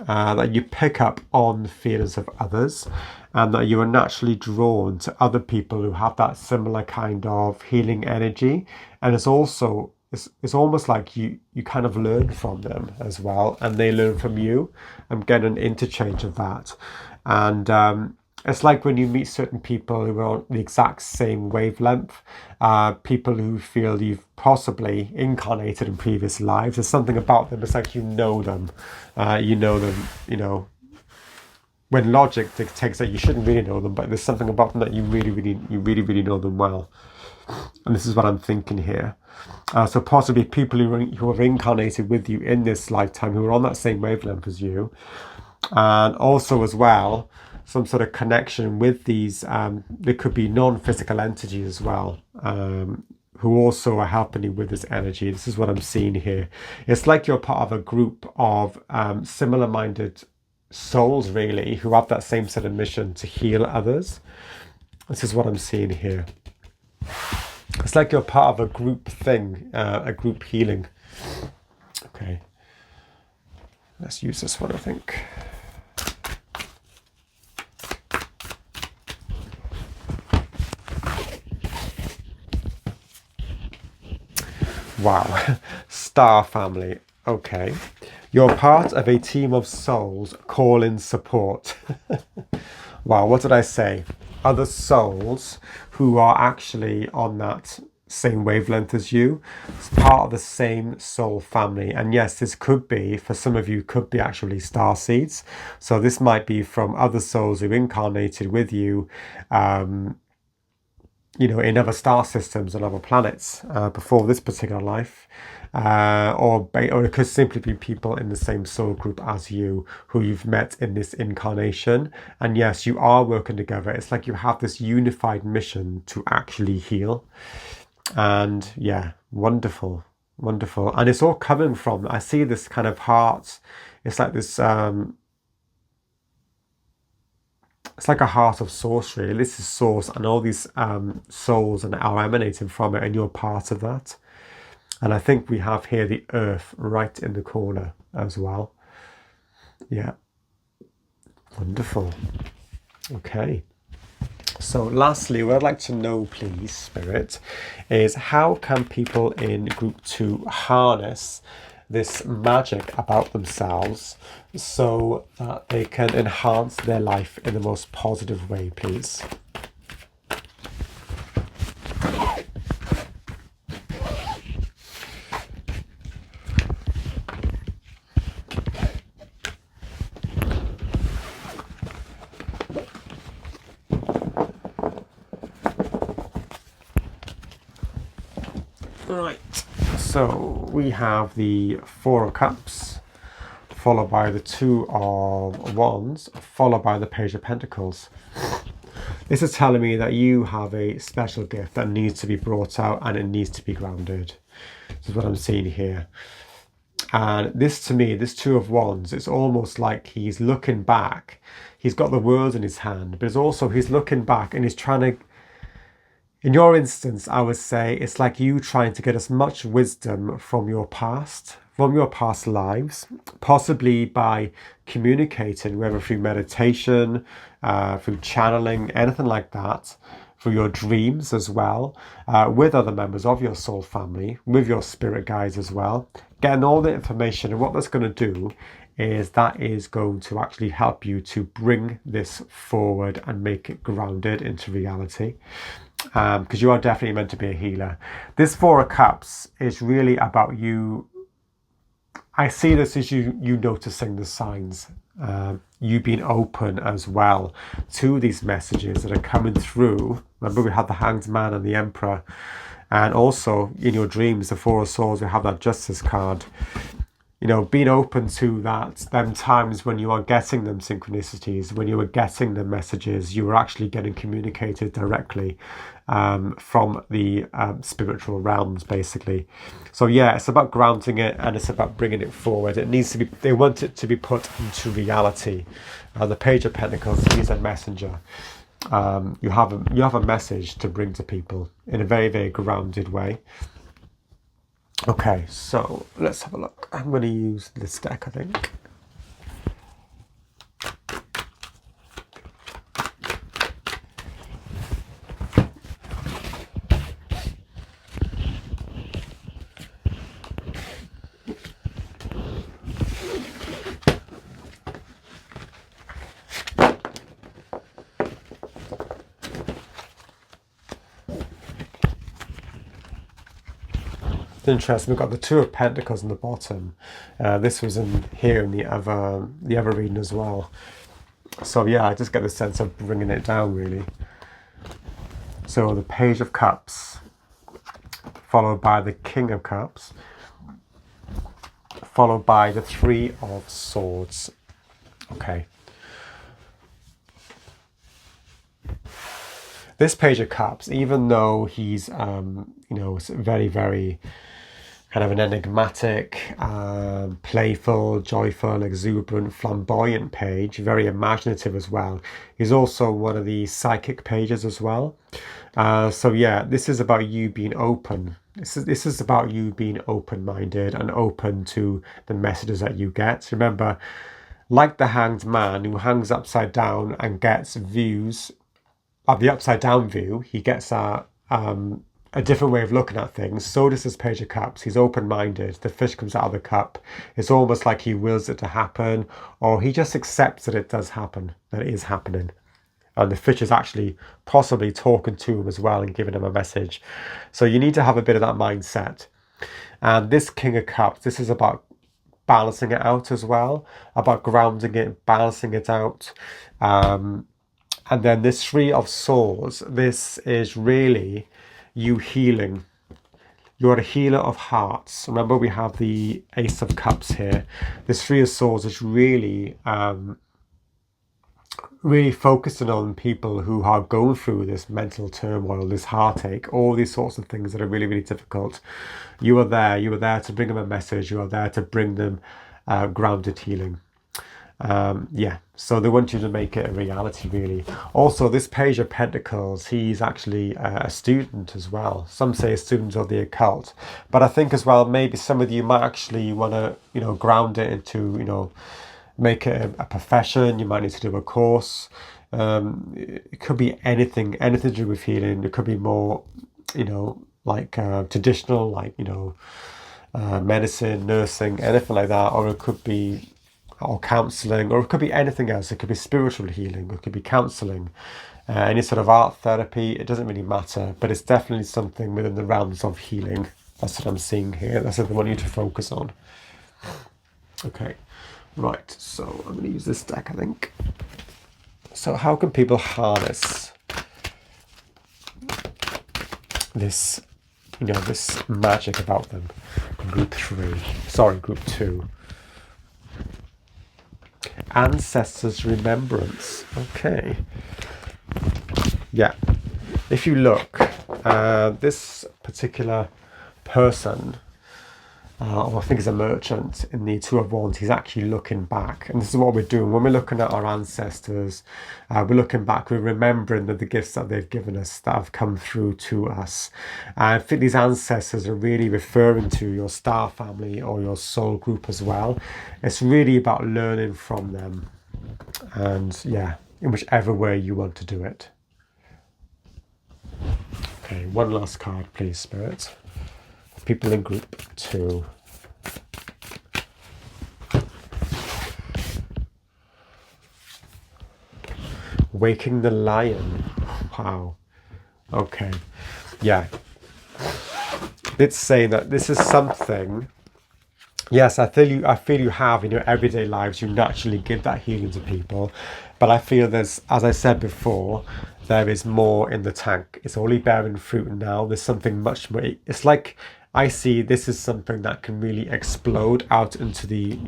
that you pick up on the feelings of others, and that you are naturally drawn to other people who have that similar kind of healing energy. And it's also, it's almost like you kind of learn from them as well, and they learn from you. I'm getting an interchange of that. And it's like when you meet certain people who are on the exact same wavelength, people who feel you've possibly incarnated in previous lives. There's something about them. It's like you know them, when logic dictates that you shouldn't really know them, but there's something about them that you really know them well. And this is what I'm thinking here. So possibly people who are incarnated with you in this lifetime, who are on that same wavelength as you, and also as well, some sort of connection with these, there could be non-physical entities as well, who also are helping you with this energy. This is what I'm seeing here. It's like you're part of a group of similar-minded souls, really, who have that same sort of mission to heal others. This is what I'm seeing here. It's like you're part of a group thing, a group healing. Okay. Let's use this one, I think. Wow. Star family. Okay. You're part of a team of souls call in support. Wow, what did I say? Other souls who are actually on that same wavelength as you. It's part of the same soul family. And yes, this could be, for some of you, could be actually starseeds. So this might be from other souls who incarnated with you, in other star systems and other planets before this particular life. Or it could simply be people in the same soul group as you who you've met in this incarnation. And yes, you are working together. It's like you have this unified mission to actually heal. And yeah, wonderful, wonderful. And it's all coming from, I see this kind of heart. It's like this, it's like a heart of source, really. This is source, and all these souls are emanating from it, and you're part of that. And I think we have here the earth right in the corner as well. Yeah. Wonderful. Okay. So lastly, what I'd like to know, please, Spirit, is how can people in group 2 harness this magic about themselves so that they can enhance their life in the most positive way, please? Right, so we have the 4 of Cups, followed by the 2 of Wands, followed by the Page of Pentacles. This is telling me that you have a special gift that needs to be brought out, and it needs to be grounded. This is what I'm seeing here. And this, to me, this 2 of Wands, it's almost like he's looking back. He's got the world in his hand, but it's also he's looking back and he's trying to, in your instance, I would say it's like you trying to get as much wisdom from your past lives, possibly by communicating, whether through meditation, through channeling, anything like that, through your dreams as well, with other members of your soul family, with your spirit guides as well, getting all the information. And what that's going to do is that is going to actually help you to bring this forward and make it grounded into reality. Because you are definitely meant to be a healer. This 4 of Cups is really about you I see this as you noticing the signs, you being open as well to these messages that are coming through. Remember, we had the Hanged Man and the Emperor, and also in your dreams, the Four of Swords, we have that Justice card. You know, being open to that, them times when you are getting them synchronicities, when you are getting the messages, you are actually getting communicated directly from the spiritual realms, basically. So yeah, it's about grounding it, and it's about bringing it forward. It needs to be, they want it to be put into reality. The Page of Pentacles is a messenger. You have a message to bring to people in a very, very grounded way. Okay, so let's have a look. I'm going to use this deck, I think. Interesting. We've got the Two of Pentacles on the bottom. This was in here in the other reading as well. So yeah, I just get the sense of bringing it down, really. So the Page of Cups, followed by the King of Cups, followed by the Three of Swords. Okay. This Page of Cups, even though he's you know, very, very kind of an enigmatic, playful, joyful, exuberant, flamboyant page, very imaginative as well. He's also one of the psychic pages as well. So yeah, this is about you being open. This is about you being open-minded and open to the messages that you get. Remember, like the Hanged Man who hangs upside down and gets views of the upside down view, he gets a different way of looking at things. So does this Page of Cups. He's open-minded. The fish comes out of the cup. It's almost like he wills it to happen, or he just accepts that it does happen, that it is happening. And the fish is actually possibly talking to him as well and giving him a message. So you need to have a bit of that mindset. And this King of Cups, this is about balancing it out as well, about grounding it, balancing it out. And then this Three of Swords, this is really you healing. You are a healer of hearts. Remember, we have the Ace of Cups here. This Three of Swords is really, really focusing on people who are going through this mental turmoil, this heartache, all these sorts of things that are really, really difficult. You are there. You are there to bring them a message. You are there to bring them grounded healing. Yeah, so they want you to make it a reality, really. Also, this Page of Pentacles, he's actually a student as well. Some say a student of the occult, but I think as well, maybe some of you might actually want to, you know, ground it into, you know, make it a profession. You might need to do a course. It could be anything to do with healing. It could be more, you know, like traditional, like, you know, medicine, nursing, anything like that, or it could be or counselling, or it could be anything else. It could be spiritual healing, it could be counselling, any sort of art therapy. It doesn't really matter, but it's definitely something within the realms of healing. That's what I'm seeing here. That's what I want you to focus on. Okay, right, so I'm going to use this deck, I think. So how can people harness this, you know, this magic about them? Group 2. Ancestors' remembrance. Okay. Yeah. If you look, this particular person, or I think it's a merchant in the Two of Wands, he's actually looking back. And this is what we're doing. When we're looking at our ancestors, we're looking back, we're remembering the gifts that they've given us, that have come through to us. I think these ancestors are really referring to your star family or your soul group as well. It's really about learning from them. And yeah, in whichever way you want to do it. Okay, one last card, please, Spirit. People in group 2. Waking the Lion. Wow. Okay. Yeah. Let's say that this is something Yes, I feel you have in your everyday lives. You naturally give that healing to people, but I feel there's, as I said before, there is more in the tank. It's only bearing fruit now. There's something much more. It's like I see this is something that can really explode out into the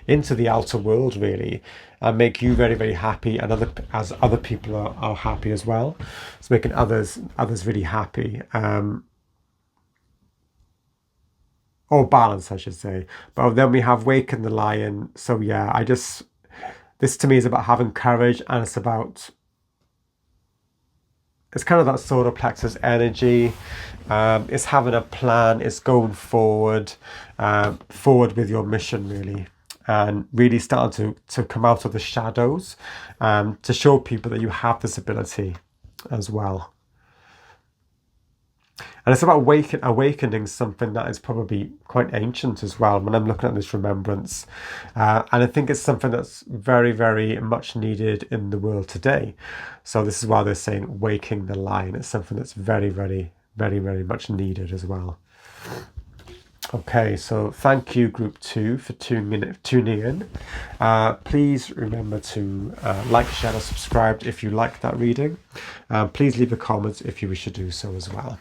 into the outer world really, and make you very very happy, and other people are happy as well. It's making others really happy. Or balance, I should say. But then we have Wake and the Lion. So yeah, this to me is about having courage, and it's kind of that solar plexus energy. It's having a plan. It's going forward with your mission really, and really starting to come out of the shadows, to show people that you have this ability as well. And it's about awakening something that is probably quite ancient as well when I'm looking at this remembrance. And I think it's something that's very, very much needed in the world today. So this is why they're saying waking the lion. It's something that's very, very, very, very much needed as well. Okay, so thank you, Group 2, for tuning in. Please remember to like, share, or subscribe if you like that reading. Please leave a comment if you wish to do so as well.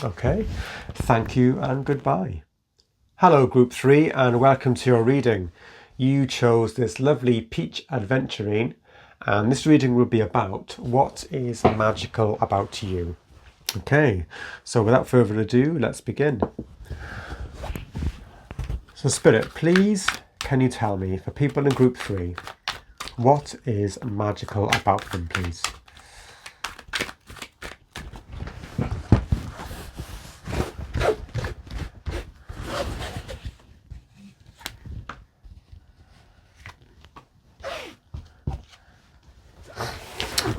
Okay, thank you and goodbye. Hello Group 3 and welcome to your reading. You chose this lovely peach adventurine, and this reading will be about what is magical about you. Okay, so without further ado, let's begin. So Spirit, please can you tell me, for people in Group 3, what is magical about them, please?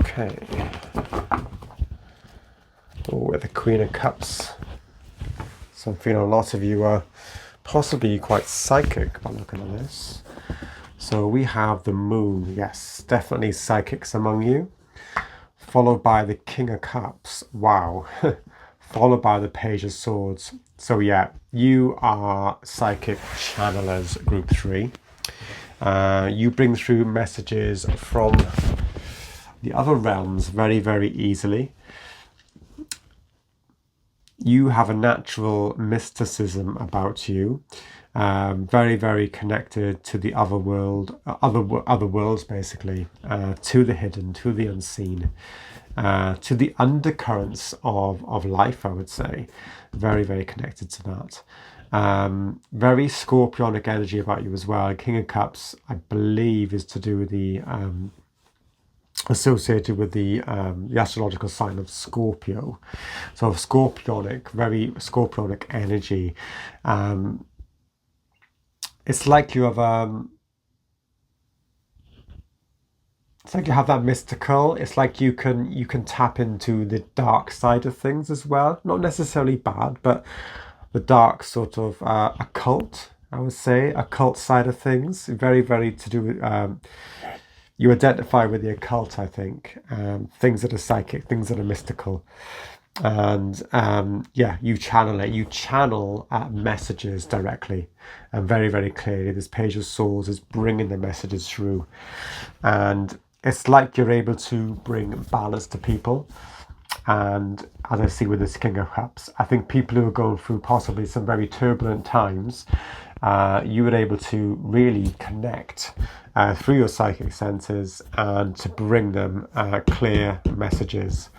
Okay. Oh, with the Queen of Cups. So I'm feeling a lot of you are possibly quite psychic by looking at this. So we have the Moon. Yes, definitely psychics among you. Followed by the King of Cups. Wow. Followed by the Page of Swords. So yeah, you are psychic channelers, Group 3. You bring through messages from the other realms very, very easily. You have a natural mysticism about you, very, very connected to the other world, other worlds basically, to the hidden, to the unseen, to the undercurrents of life, I would say. Very, very connected to that. Very scorpionic energy about you as well. King of Cups, I believe, is to do with the associated with the astrological sign of Scorpio. So scorpionic, very scorpionic energy. It's like you have it's like you have that mystical. It's like you can tap into the dark side of things as well. Not necessarily bad, but the dark sort of occult, I would say, occult side of things. Very, very to do with you identify with the occult, I think, things that are psychic, things that are mystical. And yeah, you channel it. You channel messages directly and very, very clearly. This Page of Swords is bringing the messages through. And it's like you're able to bring balance to people. And as I see with this King of Cups, I think people who are going through possibly some very turbulent times, you were able to really connect through your psychic senses and to bring them clear messages.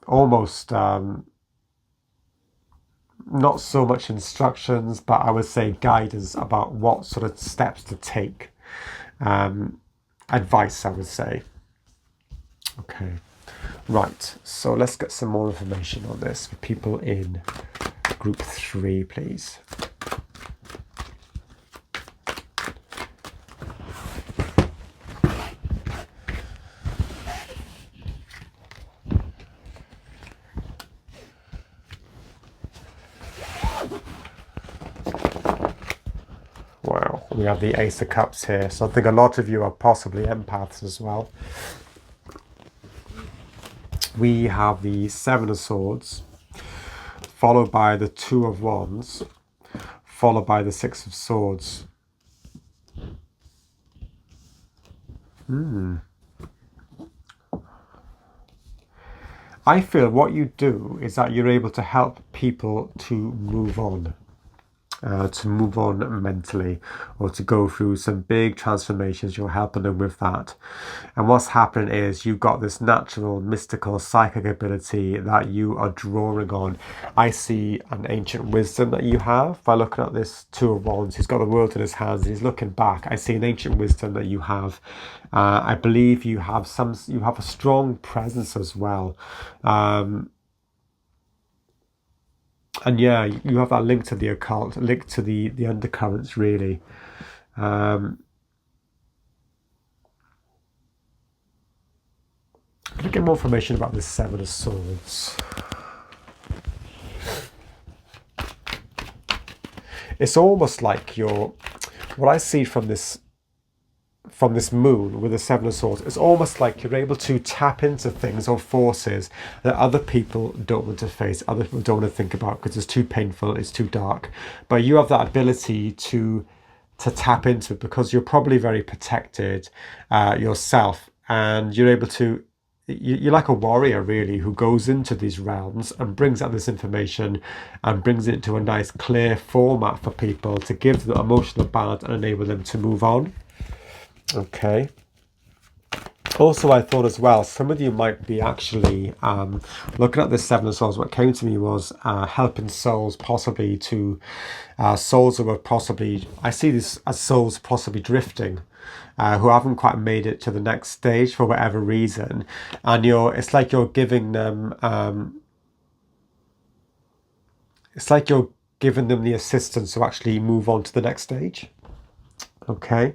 Almost not so much instructions, but I would say guidance about what sort of steps to take. Advice, I would say. Okay. Right, so let's get some more information on this for people in Group 3, please. Wow, we have the Ace of Cups here, so I think a lot of you are possibly empaths as well. We have the Seven of Swords, followed by the Two of Wands, followed by the Six of Swords. I feel what you do is that you're able to help people to move on. To move on mentally, or to go through some big transformations. You're helping them with that. And what's happening is you've got this natural, mystical, psychic ability that you are drawing on. I see an ancient wisdom that you have by looking at this Two of Wands. He's got the world in his hands and he's looking back. I see an ancient wisdom that you have. I believe you have a strong presence as well. And yeah, you have that link to the occult, link to the undercurrents, really. I'm going to get more information about this Seven of Swords. It's almost like what I see from this moon with the Seven of Swords, it's almost like you're able to tap into things or forces that other people don't want to face, other people don't want to think about because it's too painful, it's too dark. But you have that ability to tap into it because you're probably very protected yourself, and you're able to, you're like a warrior really, who goes into these realms and brings out this information and brings it into a nice clear format for people to give the emotional balance and enable them to move on. Okay. Also, I thought as well, some of you might be actually looking at this Seven of Swords. What came to me was helping souls possibly to souls who are possibly, I see this as souls possibly drifting, who haven't quite made it to the next stage for whatever reason, and it's like you're giving them the assistance to actually move on to the next stage. Okay.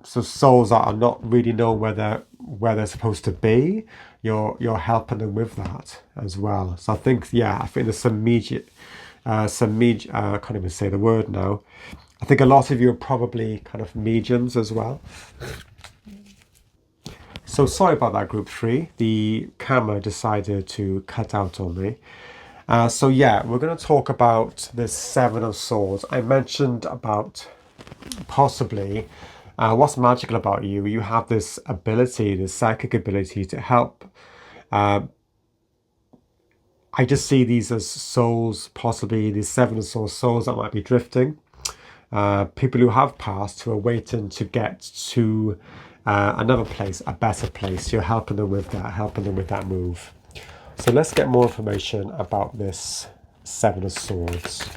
So souls that are not really know where they're supposed to be, you're helping them with that as well. So I think there's some I can't even say the word now. I think a lot of you are probably kind of mediums as well. So sorry about that, group 3. The camera decided to cut out on me. So yeah, we're going to talk about this Seven of Swords. I mentioned about possibly what's magical about you. You have this ability, this psychic ability to help. I just see these as souls, possibly these Seven of Swords souls that might be drifting. People who have passed, who are waiting to get to another place, a better place. You're helping them with that move. So let's get more information about this Seven of Swords.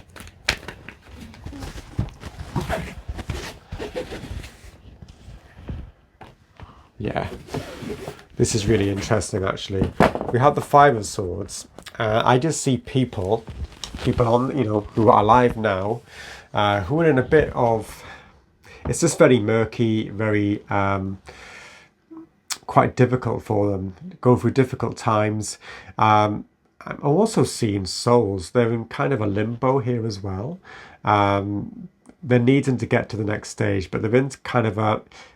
Yeah, this is really interesting actually. We have the Five of Swords. I just see people on, who are alive now, who are in a bit of, it's just very murky, very quite difficult for them, go through difficult times. I'm also seeing souls, they're in kind of a limbo here as well. They're needing to get to the next stage, but they're in kind of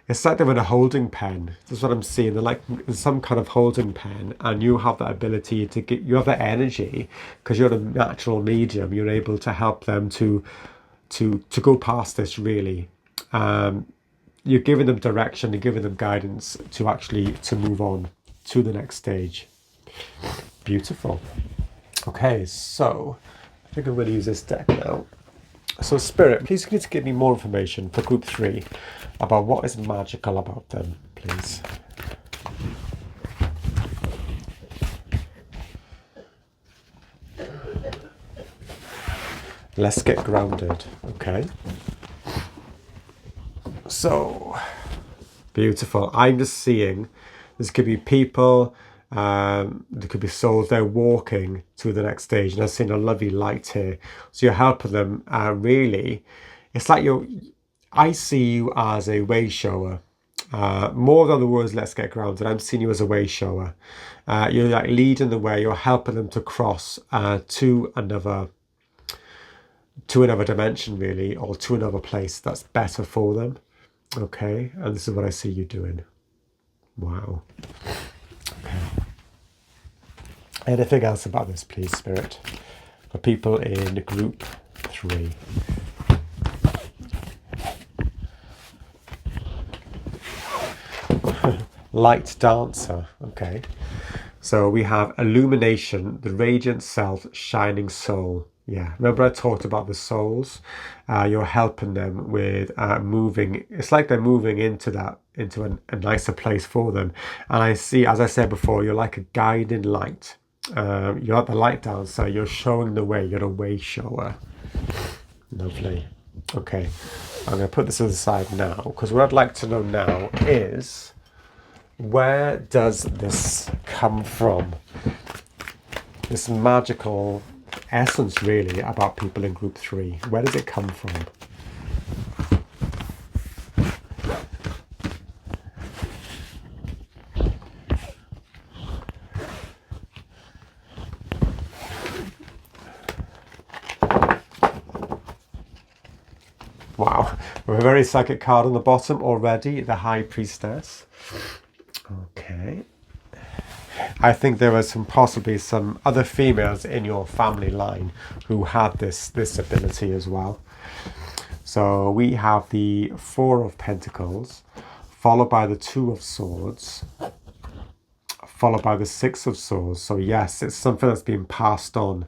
it's like they're in a holding pen. That's what I'm seeing. They're like in some kind of holding pen, and you have that ability you have that energy, because you're a natural medium. You're able to help them to go past this really. You're giving them direction, you're giving them guidance to move on to the next stage. Beautiful. Okay, so I think I'm going to use this deck now. So Spirit, please can you give me more information for group 3 about what is magical about them, please. Let's get grounded, okay? So, beautiful. I'm just seeing, this could be people, there could be souls, they're walking to the next stage, and I've seen a lovely light here. So you're helping them, really. It's like I see you as a way shower. More than the words, let's get grounded, I'm seeing you as a way shower. You're like leading the way, you're helping them to cross to another dimension really, or to another place that's better for them. Okay, and this is what I see you doing. Wow. Okay. Anything else about this, please, Spirit? For people in group 3. Light dancer. Okay. So we have illumination, the radiant self, shining soul. Yeah, remember I talked about the souls? You're helping them with moving. It's like they're moving into a nicer place for them. And I see, as I said before, you're like a guiding light. You're at the light dancer. You're showing the way. You're a way shower. Lovely. Okay, I'm going to put this aside now, because what I'd like to know now is, where does this come from? This magical essence, really, about people in group 3. Where does it come from? Wow, we have a very psychic card on the bottom already, the High Priestess. Okay. I think there was possibly some other females in your family line who had this ability as well. So we have the 4 of Pentacles, followed by the 2 of Swords, followed by the 6 of Swords. So yes, it's something that's been passed on.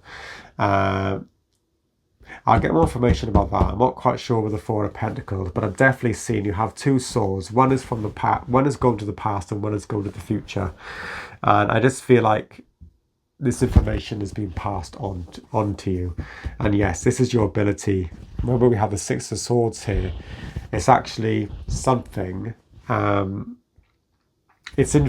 I'll get more information about that. I'm not quite sure with the 4 of Pentacles, but I've definitely seen you have 2 swords. One is from the past, one is going to the past, and one is going to the future. And I just feel like this information is being passed on to you. And yes, this is your ability. Remember, we have the 6 of Swords here. It's actually something. It's in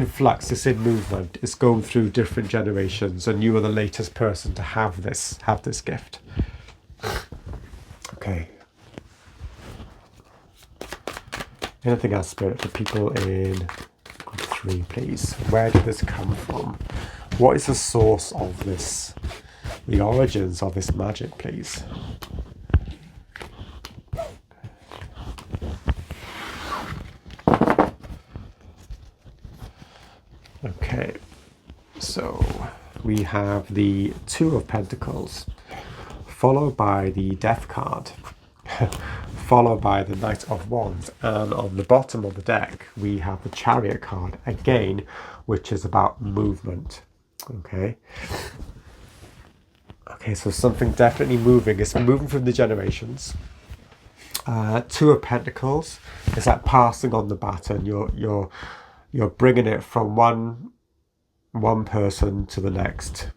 flux. It's in movement. It's going through different generations, and you are the latest person to have this gift. Okay. Anything else, Spirit, for people in group 3, please? Where did this come from? What is the source of this? The origins of this magic, please. Okay. So we have the 2 of Pentacles, followed by the Death card, followed by the Knight of Wands, and on the bottom of the deck we have the Chariot card again, which is about movement. Okay, so something definitely moving. It's moving from the generations. 2 of Pentacles is that passing on the baton. You're bringing it from one person to the next.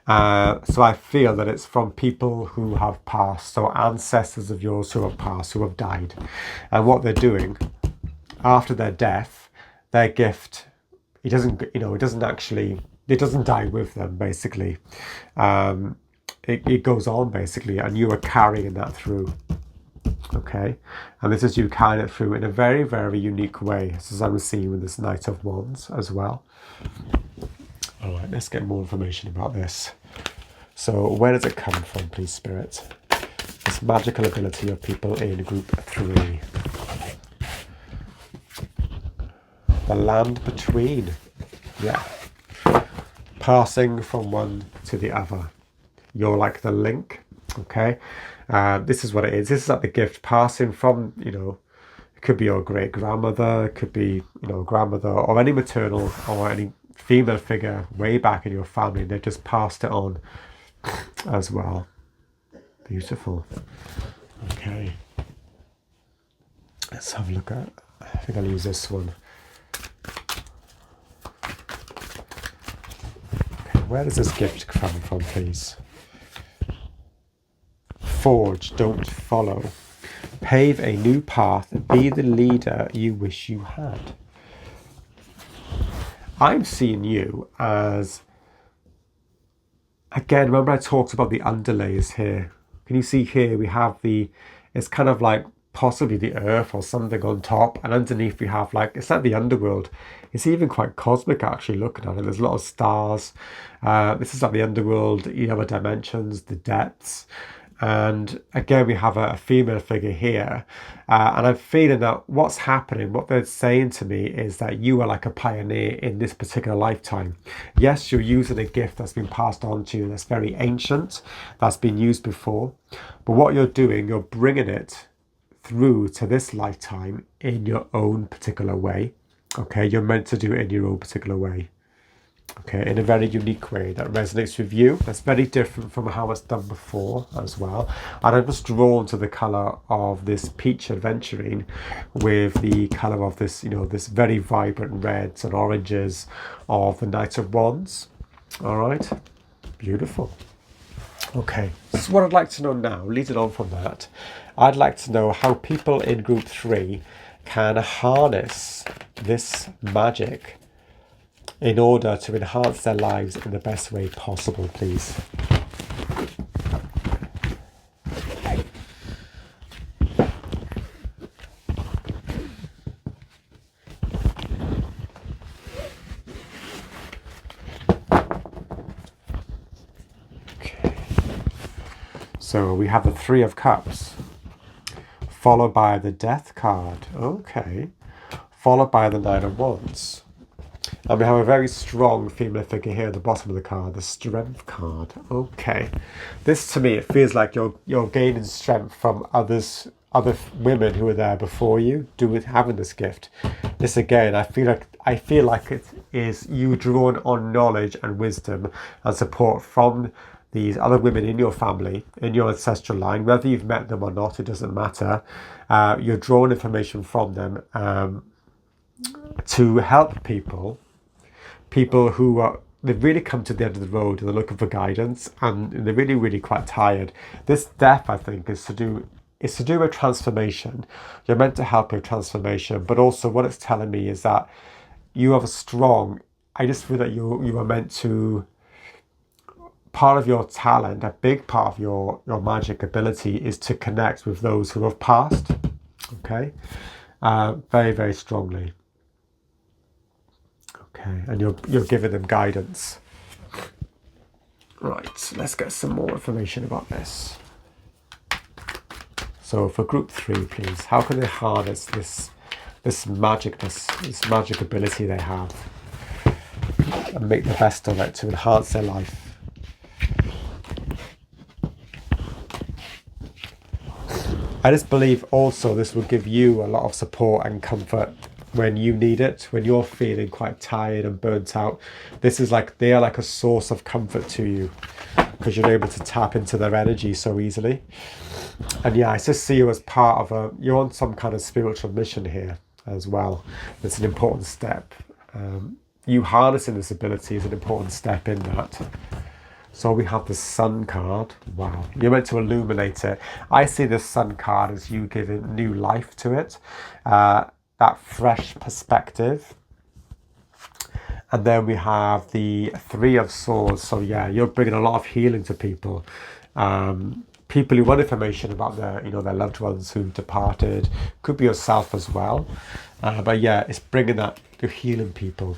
So I feel that it's from people who have passed, so ancestors of yours who have passed, who have died. And what they're doing after their death, their gift, it doesn't die with them, basically. It goes on, basically, and you are carrying that through. Okay, and this is you carrying it through in a very, very unique way, as I'm seeing with this Knight of Wands as well. All right, let's get more information about this. So where does it come from, please, Spirit? This magical ability of people in group 3. The land between. Yeah. Passing from one to the other. You're like the link. Okay. This is what it is. This is like the gift passing from, it could be your great grandmother, it could be, grandmother, or any maternal or any female figure way back in your family. They've just passed it on as well. Beautiful. Okay. Let's have a look at, I think I'll use this one. Okay, where does this gift come from, please? Forge, don't follow. Pave a new path. Be the leader you wish you had. I'm seeing you as, again, remember I talked about the underlays here. Can you see here we have it's kind of like possibly the earth or something on top, and underneath we have it's like the underworld. It's even quite cosmic, actually, looking at it. There's a lot of stars. This is like the underworld, other dimensions, the depths. And again, we have a female figure here. And I'm feeling that what's happening, what they're saying to me is that you are like a pioneer in this particular lifetime. Yes, you're using a gift that's been passed on to you that's very ancient, that's been used before. But what you're doing, you're bringing it through to this lifetime in your own particular way. Okay, you're meant to do it in your own particular way. Okay, in a very unique way that resonates with you. That's very different from how it's done before as well. And I'm just drawn to the colour of this peach Adventurine with the colour of this, this very vibrant reds and oranges of the Knight of Wands. All right, beautiful. Okay, so what I'd like to know now, leading on from that, I'd like to know how people in group 3 can harness this magic in order to enhance their lives in the best way possible, please. Okay. So we have the Three of Cups, followed by the Death card. Okay. Followed by the Nine of Wands. And we have a very strong female figure here at the bottom of the card, the Strength card. Okay. This, to me, it feels like you're gaining strength from other women who were there before you, having this gift. This, again, I feel like it is you drawing on knowledge and wisdom and support from these other women in your family, in your ancestral line. Whether you've met them or not, it doesn't matter. You're drawing information from them to help people who they've really come to the end of the road and they're looking for guidance, and they're really, really quite tired. This death, I think, is to do with transformation. You're meant to help with transformation, but also what it's telling me is that you have I just feel that you are meant to, part of your talent, a big part of your magic ability is to connect with those who have passed. Okay, very, very strongly. Okay, and you're giving them guidance. Right, let's get some more information about this. So for group 3, please, how can they harness this magicness, this magic ability they have, and make the best of it to enhance their life? I just believe also this will give you a lot of support and comfort when you need it, when you're feeling quite tired and burnt out. They are like a source of comfort to you because you're able to tap into their energy so easily. And yeah, I just see you as part of you're on some kind of spiritual mission here as well. It's an important step. You harnessing this ability is an important step in that. So we have the Sun card. Wow, you're meant to illuminate it. I see the Sun card as you giving new life to it. That fresh perspective. And then we have the Three of Swords. So yeah, you're bringing a lot of healing to people. People who want information about their loved ones who departed. Could be yourself as well. But yeah, it's bringing that to healing people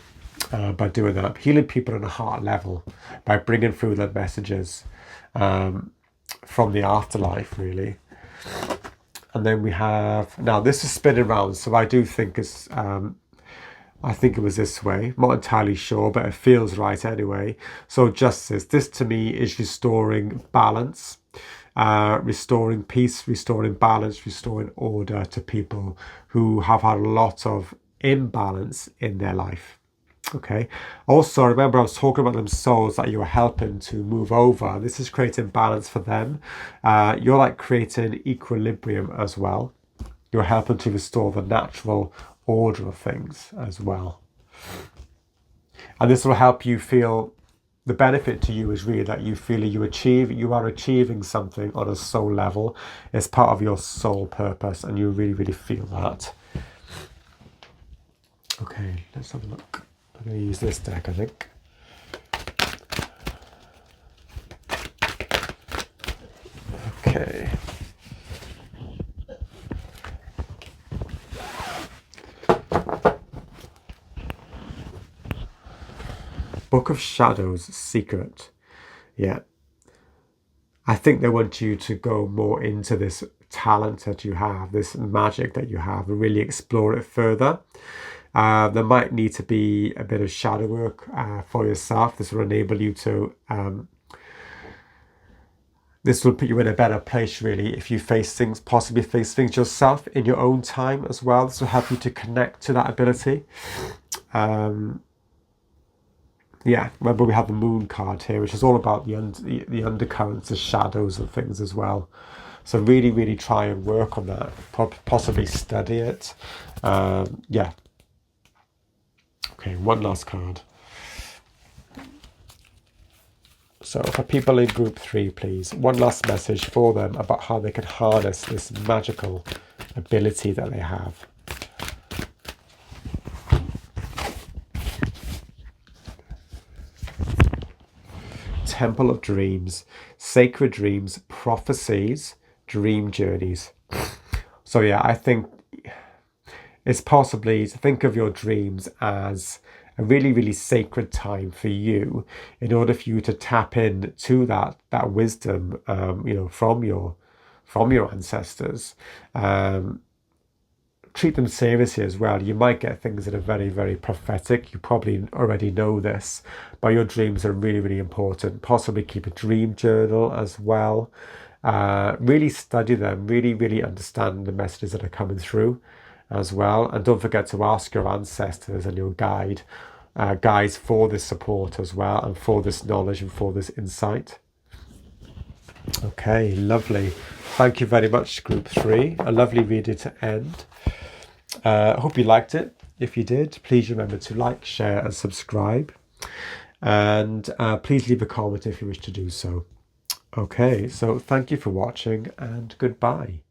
by doing that. Healing people on a heart level by bringing through their messages from the afterlife, really. And then we have, now this is spinning around, so I do think it's, I think it was this way. Not entirely sure, but it feels right anyway. So justice, this to me is restoring balance, restoring peace, restoring balance, restoring order to people who have had a lot of imbalance in their life. Okay. Also, remember I was talking about them souls that you were helping to move over. This is creating balance for them. You're like creating equilibrium as well. You're helping to restore the natural order of things as well. And this will help you feel, the benefit to you is really that you feel you are achieving something on a soul level. It's part of your soul purpose, and you really, really feel that. Okay, let's have a look. I'm going to use this deck, I think. Okay. Book of Shadows, Secret. Yeah. I think they want you to go more into this talent that you have, this magic that you have, and really explore it further. There might need to be a bit of shadow work for yourself. This will enable you to this will put you in a better place, really, if you possibly face things yourself in your own time as well. This will help you to connect to that ability. Yeah, remember we have the moon card here, which is all about the undercurrents, the shadows and things as well. So really, really try and work on that. Possibly study it. Yeah. Okay, one last card. So for people in group 3, please, one last message for them about how they can harness this magical ability that they have. Temple of Dreams, Sacred Dreams, Prophecies, Dream Journeys. So yeah, I think it's possibly to think of your dreams as a really, really sacred time for you, in order for you to tap in to that wisdom, from your ancestors. Treat them seriously as well. You might get things that are very, very prophetic. You probably already know this, but your dreams are really, really important. Possibly keep a dream journal as well. Really study them. Really, really understand the messages that are coming through as well. And don't forget to ask your ancestors and your guides for this support as well, and for this knowledge and for this insight. Okay, lovely. Thank you very much, group 3. A lovely reading to end. I hope you liked it. If you did, please remember to like, share and subscribe. And please leave a comment if you wish to do so. Okay, so thank you for watching and goodbye.